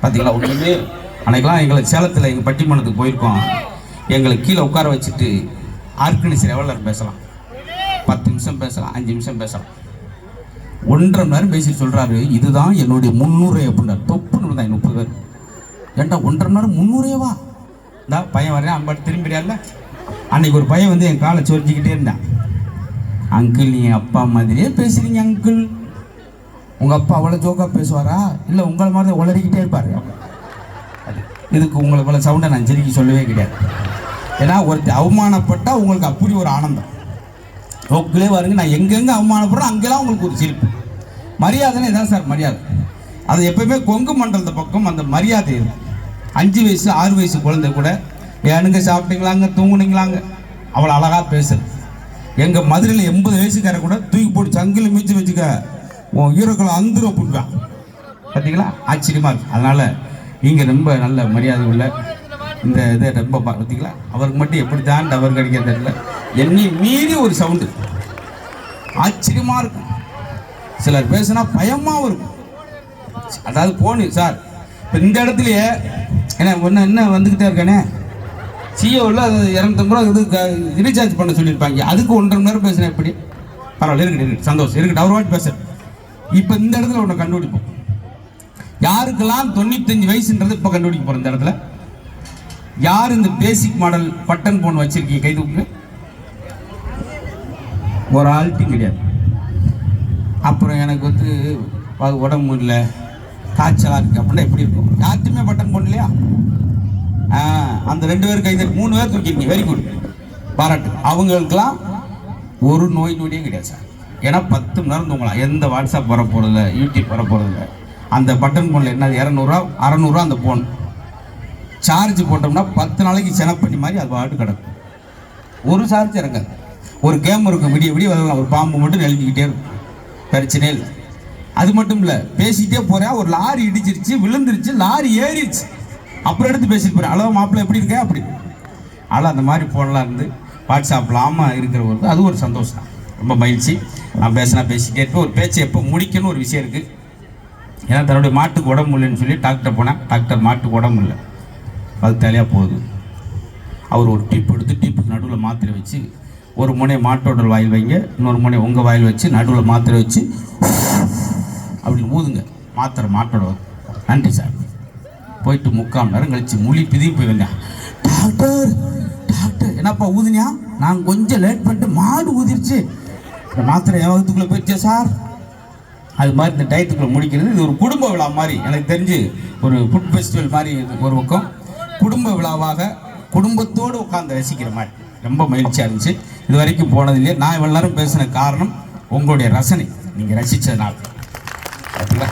பார்த்தீங்களா? ஒன்றுமே அன்றைக்கெல்லாம் எங்களை சேலத்தில் எங்கள் பட்டிமன்றத்துக்கு போயிருக்கோம். எங்களை கீழே உட்கார வச்சுட்டு ஆர்கனைசர் எவ்வளோ நேரம் பேசலாம்? 10 நிமிஷம் பேசலாம், 5 நிமிஷம் பேசலாம். 1.5 மணி நேரம் பேசிட்டு சொல்கிறாரு, இதுதான் என்னுடைய 300 அப்படின்னா தொப்புன்னு தான் 30 பேர். ஏன்டா 1.5 மணி நேரம் 300வா? இந்தா பையன் வரேன், அம்பாட்டு திரும்பிடியால. அன்றைக்கி ஒரு பையன் வந்து என் காலை சொரிஞ்சிக்கிட்டே இருந்தான். அங்கிள், நீ அப்பா மாதிரியே பேசுகிறீங்க அங்கிள். உங்கள் அப்பா அவ்வளோ ஜோக்காக பேசுவாரா? இல்லை உங்களை மாதிரி தான் உளறிக்கிட்டே இருப்பார். இதுக்கு உங்களை போல சவுண்டை நான் சிரிக்கி சொல்லவே கிடையாது. ஏன்னா ஒருத்தர் அவமானப்பட்டால் உங்களுக்கு அப்படி ஒரு ஆனந்தம். ஜோக்கிலே பாருங்க, நான் எங்கெங்கே அவமானப்படுறோம் அங்கெல்லாம் உங்களுக்கு ஒரு சிரிப்பு. மரியாதைன்னு இதான் சார் மரியாதை. அது எப்பயுமே கொங்கு மண்டலத்தை பக்கம் அந்த மரியாதை இருக்கும். 5 வயசு 6 வயசு குழந்தை கூட ஏனுங்க சாப்பிட்டீங்களாங்க, தூங்குனீங்களாங்க, அவ்வளோ அழகாக பேசுறது. எங்கள் மதுரையில் 80 வயசுக்கார கூட தூக்கி போட்டு சங்கில் மிச்சு வச்சுக்க, உன் ஈரோக்களை அந்துரும் அப்படின்றான். பார்த்தீங்களா? ஆச்சரியமாக இருக்கு. அதனால் நீங்கள் ரொம்ப நல்ல மரியாதை உள்ள இந்த இதை ரொம்ப பார்த்தீங்களா? அவருக்கு மட்டும் எப்படி தான் டவர் கிடைக்கிறது இல்லை. என்னையும் மீறி ஒரு சவுண்டு ஆச்சரியமாக இருக்கும். சிலர் பேசுனா பயமாகவும் இருக்கும். அதாவது போனு சார், இப்போ இந்த இடத்துலையே என்ன வந்துக்கிட்டே இருக்கானே, சிஓவில் அது 250 ரூபா இது ரீசார்ஜ் பண்ண சொல்லியிருப்பாங்க. அதுக்கு 1.5 மணி நேரம் பேசுகிறேன். எப்படி? பரவாயில்ல, இருக்கு சந்தோஷம், இருக்கட்டும், அவர் வாட்டி பேசுகிறேன். இப்போ இந்த இடத்துல ஒன்று கண்டுபிடிப்போம். யாருக்கெல்லாம் 95 வயசுன்றது இப்போ கண்டுபிடிக்க போகிறோம். இந்த இடத்துல யார் இந்த பேசிக் மாடல் பட்டன் போன் வச்சிருக்கீங்க? கை தூக்கு. ஒரு ஆள்ட்டும் கிடையாது. அப்புறம் எனக்கு வந்து உடம்பு இல்லை, காய்ச்சலாக இருக்குது அப்படின்னா எப்படி இருக்கும்? யார்ட்டுமே பட்டன் போன் இல்லையா? அந்த 2 பேர் கைது 3 பேர் தூக்கிருக்கீங்க. வெரி குட், பாராட்டு. அவங்களுக்கெல்லாம் ஒரு நோய் நொடியே கிடையாது சார். ஏன்னா 10 மணி நேரம் தூங்கலாம். எந்த வாட்ஸ்அப் வர போகிறதில்ல, யூடியூப் வர போகிறதில்ல. அந்த பட்டன் ஃபோனில் என்னது 200 ரூபா 600 ரூபா அந்த ஃபோன் சார்ஜ் போட்டோம்னா 10 நாளைக்கு செனப்பண்ணி மாதிரி அது பாட்டு கிடக்கும். ஒரு சார்ஜ் இறங்காது. ஒரு கேம் இருக்கும், விடிய விளையாடலாம். ஒரு பாம்பு மட்டும் நெளிஞ்சிக்கிட்டே இருக்கும், பிரச்சனையே இல்லை. அது மட்டும் இல்லை, பேசிக்கிட்டே போகிறேன், ஒரு லாரி இடிச்சிருச்சு, விழுந்துருச்சு, லாரி ஏறிடுச்சு, அப்புறம் எடுத்து பேசிட்டு போகிறேன். அளவு மாப்பிள்ளை எப்படி இருக்கேன் அப்படி. ஆனால் அந்த மாதிரி ஃபோன்லாம் இருந்து வாட்ஸ்அப்பில் இருக்கிற ஒரு அது ஒரு சந்தோஷம் தான். ரொம்ப மகிழ்ச்சி. நான் பேசிக்கிட்டே இருப்பேன். ஒரு பேச்சை எப்போ முடிக்கணும்னு ஒரு விஷயம் இருக்குது. ஏன்னா தன்னுடைய மாட்டுக்கு உடம்பு இல்லைன்னு சொல்லி டாக்டர் போனேன். டாக்டர் மாட்டுக்கு உடம்பு இல்லை, அது தலையாக போகுது. அவர் ஒரு டீப் எடுத்து டீப்புக்கு நடுவில் மாத்திரை வச்சு ஒரு முனை மாட்டோட வாயில் வைங்க, இன்னொரு முனை உங்கள் வாயில் வச்சு நடுவில் மாத்திரை வச்சு அப்படின்னு ஊதுங்க. மாத்திரை மாட்டோட வரும். நன்றி சார். போயிட்டு 3/4 மணி நேரம் கழிச்சு மொழி பிதி போய் வந்தேன். டாக்டர் டாக்டர் என்னப்பா ஊதுனியா? நான் கொஞ்சம் லேட் பண்ணிட்டு மாடு ஊதிருச்சு, இந்த மாத்திரை என் வகுத்துக்குள்ளே போயிடுச்சே சார். அது மாதிரி இந்த டயத்துக்குள்ளே முடிக்கிறது இது ஒரு குடும்ப விழா மாதிரி. எனக்கு தெரிஞ்சு ஒரு ஃபுட் ஃபெஸ்டிவல் மாதிரி ஒரு பக்கம் குடும்ப விழாவாக குடும்பத்தோடு உட்காந்து ரசிக்கிற மாதிரி ரொம்ப மகிழ்ச்சியாக இருந்துச்சு. இது வரைக்கும் போனதில்லையே. நான் இவ்வளோ நேரம் பேசின காரணம் உங்களுடைய ரசனை, நீங்கள் ரசித்ததுனால. பார்த்தீங்களா?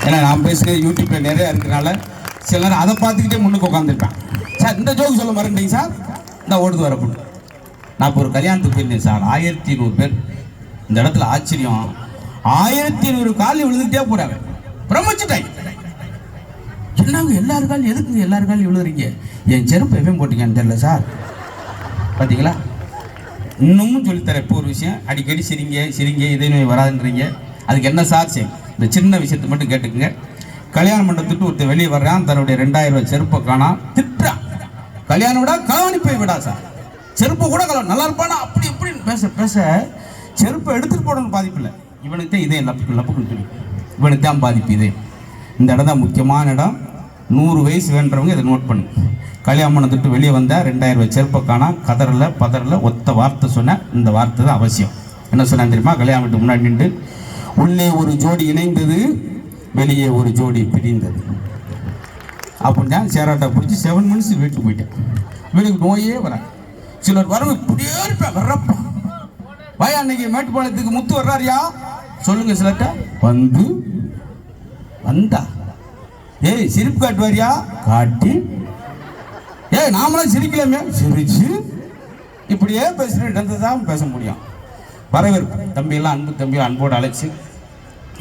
ஏன்னா நான் பேசுகிறது யூடியூப்பில் நிறையா இருக்கிறனால சில நேரம் அதை பார்த்துக்கிட்டே முன்னுக்கு உட்காந்துருப்பேன். சார் இந்த ஜோக்கு சொல்ல மறந்துட்டீங்க சார், இந்த ஓடுது வரப்போ. நான் இப்போ ஒரு கல்யாணத்துக்கு போயிருந்தேன் சார். 1200 பேர். இந்த இடத்துல ஆச்சரியம், 1200 காலையும் விழுந்துக்கிட்டே போகிறாங்க. பிரமிச்சுட்டாங்க. என்னங்க எல்லாரும் காலையும் எதுக்குங்க எல்லாரும் காலையும் விழுதுறீங்க? என் செருப்பு எப்பயும் போட்டீங்கன்னு தெரியல சார். பார்த்தீங்களா? இன்னமும் சொல்லித்தரேன். இப்போ ஒரு விஷயம், அடிக்கடி சிரிங்க சிரிங்க இதே நோய் வராதுன்றீங்க. அதுக்கு என்ன சார் செய்யும்? இந்த சின்ன விஷயத்தை மட்டும் கேட்டுக்குங்க. கல்யாணம் மண்டபத்துட்டு ஒருத்தர் வெளியே வர்றான், தன்னுடைய 2000 ரூபாய் செருப்பை காணா, திட்டுறான். கல்யாணம் விடா கலவணி போய் விடா சார், செருப்பு கூட நல்லா இருப்பானா அப்படி இப்படின்னு பேச பேச செருப்பை எடுத்துட்டு போடணும் பாதிப்பு இல்லை. இவனுக்கு தான் இதே லப்புக்குன்னு தெரியும். இவனுக்கு தான் பாதிப்பு இதே. இந்த இடம் தான் முக்கியமான இடம். 100 வயசு வேண்டவங்க இதை நோட் பண்ணு. கல்யாணம் பண்ணத்துட்டு வெளியே வந்தால் 2000 ரூபாய் செருப்பை காணா, பதறல ஒத்த வார்த்தை சொன்னேன். இந்த வார்த்தை தான் அவசியம். என்ன சொன்னான் தெரியுமா? கல்யாணம் வீட்டுக்கு முன்னாடி நின்று, உள்ளே ஒரு ஜோடி இணைந்தது, வெளியே ஒரு ஜோடி பிரிந்தது அப்படின்னா சேராட்டை பிடிச்சி 7 மினிட்ஸ் வீட்டுக்கு போயிட்டேன். வீட்டுக்கு நோயே வர சிலர் வரவு இப்படியே இருப்பேன். வர்றப்பா வாயா, அன்னைக்கு மேட்டுப்பாளையத்துக்கு முத்து வர்றாரியா சொல்லுங்க. சிலர்கிட்ட வந்தா ஏய் சிரிப்பு காட்டுவாரியா காட்டி, ஏய் நாமளாம் சிரிக்கலாமே சிரிச்சு, இப்படியே பேசுகிற தான் பேச முடியும். வரவேற்பு தம்பியெல்லாம் அன்பு தம்பியை அன்போடு அழைச்சி,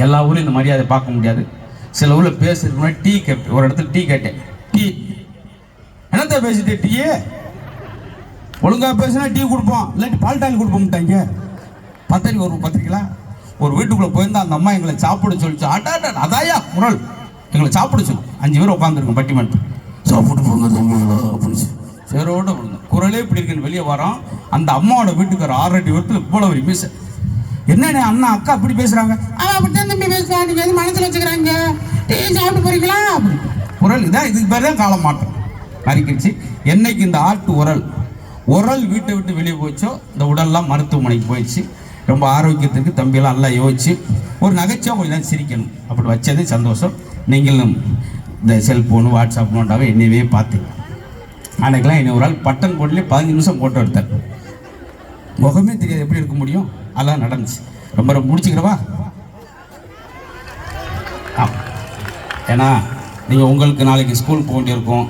எல்லா ஊர்லையும் இந்த மரியாதை பார்க்க முடியாது. சில ஊரில் பேசுறதுக்கு முன்னாடி டீ கேட்டேன். ஒரு இடத்துல டீ கேட்டேன். டீ என்னத்த பேசிட்டு டீயே ஒழுங்காக பேசுனா டீ கொடுப்போம், இல்லாட்டி பால்டாயில் கொடுப்போம்ட்டாங்க. பத்திரிக்கை ஒரு பத்திரிக்கைங்களா ஒரு வீட்டுக்குள்ளே போயிருந்தா அந்த அம்மா எங்களை சாப்பிட சொல்லிச்சு. அதாயா குரல், எங்களை சாப்பிட சொல்லு. 5 பேர் உட்காந்துருக்கோம் பட்டிமன்றம். சாப்பிட்டு போங்க அப்படின்னு சேரோட குரலே இப்படி இருக்குன்னு வெளியே வரோம். அந்த அம்மாவோட வீட்டுக்கு 6 அடி வருத்துல இவ்வளோ ஒரு பேச, என்னண்ணே அண்ணா அக்கா இப்படி பேசுறாங்க? அப்படித்தான் தம்பி பேசுவாங்க, நீங்க எது மனசுல வச்சுக்கிறாங்க, டீ சாப்பிட்டு போறீங்களா அப்படி குரல். இதான் இதுக்கு பேர் தான் காலம் மாற்றம் அறிக்கிடுச்சு. என்னைக்கு இந்த ஆட்டு உரல் வீட்டை விட்டு வெளியே போச்சோ இந்த உடல்லாம் மருத்துவமனைக்கு போயிடுச்சு. ரொம்ப ஆரோக்கியத்துக்கு தம்பியெல்லாம் நல்லா யோசிச்சு ஒரு நகைச்சுவை கொஞ்சம் தான் சிரிக்கணும் அப்படி வச்சது சந்தோஷம். நீங்களும் இந்த செல்ஃபோனு வாட்ஸ்அப் நோண்டாவே என்னையவே பார்த்தீங்க. அன்னைக்கெல்லாம் இன்னும் ஒரு ஆள் பட்டன் போட்டுலேயே 15 நிமிஷம் போட்டோ எடுத்தார். முகமே தெரியாது, எப்படி எடுக்க முடியும்? அதெல்லாம் நடந்துச்சு. ரொம்ப முடிச்சுக்கிறவா? ஏன்னா நீங்கள் உங்களுக்கு நாளைக்கு ஸ்கூல் போக வேண்டியிருக்கும்.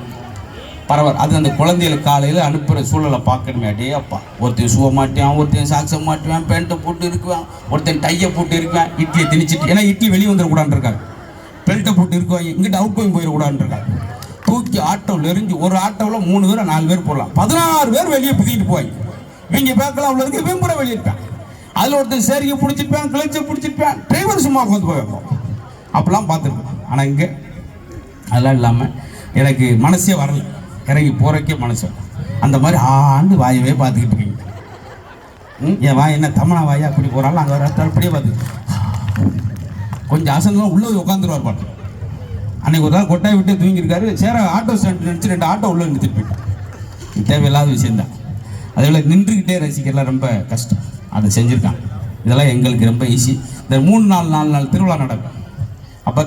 பரவாயில்ல, அது அந்த குழந்தைகளுக்கு காலையில் அனுப்புகிற சூழலை பார்க்கணுமே. அடே அப்பா, ஒருத்தன் ஷூவை மாட்டுவான், ஒருத்தன் சாக்ஸை மாட்டுவான், பேண்ட்டை போட்டு இருக்குவான், ஒருத்தன் டையை போட்டு இருக்குவான், இட்லியை திணிச்சிட்டு, ஏன்னா இட்லி வெளியே வந்துடக்கூடாதுன்னு இருக்காங்க, பெல்ட்டை போட்டு இருக்குவாங்க, இங்கிட்ட அவுட் கோயிங் போயிடக்கூடாதுன்னு இருக்காங்க. தூக்கி ஆட்டோவில் எரிஞ்சு ஒரு ஆட்டோவில் 3 பேர் 4 பேர் போடலாம், 16 பேர் வெளியே புதிட்டு போவாங்க. இவங்க பேக்கலாம் அவ்வளோ இருக்கு, இவங்க கூட வெளியே இருப்பான். அதில் ஒருத்தன் சேரியை பிடிச்சிருப்பேன், கிளச்சை பிடிச்சிருப்பேன், டிரைவர் சும்மா உட்காந்து போயிருப்போம். அப்போல்லாம் பார்த்துருப்பேன். ஆனால் இங்கே அதெல்லாம் இல்லாமல் எனக்கு மனசே வரல, இறங்கி போகிறக்கே மனசு. அந்த மாதிரி ஆண்டு வாயவே பார்த்துக்கிட்டு இருக்கீங்க. என் வாய் என்ன தமிழா வாயா அப்படி போகிறாலும் அங்கே வர அப்படியே பார்த்து கொஞ்சம் அசங்கெல்லாம் உள்ளே உட்காந்துருவார் பாட்டு. அன்னைக்கு ஒரு நாள் கொட்டாய் விட்டு தூங்கியிருக்காரு. சேர ஆட்டோ ஸ்டாண்ட் நினச்சி 2 ஆட்டோ உள்ளே நிறுத்திட்டு போயிட்டான். தேவையில்லாத விஷயந்தான். அதேபோல் நின்றுக்கிட்டே ரசிக்கலாம் ரொம்ப கஷ்டம். அதை செஞ்சுருக்கான். இதெல்லாம் எங்களுக்கு ரொம்ப ஈஸி. இந்த 3 நாள் 4 நாள் திருவிழா நடக்கும். அப்போ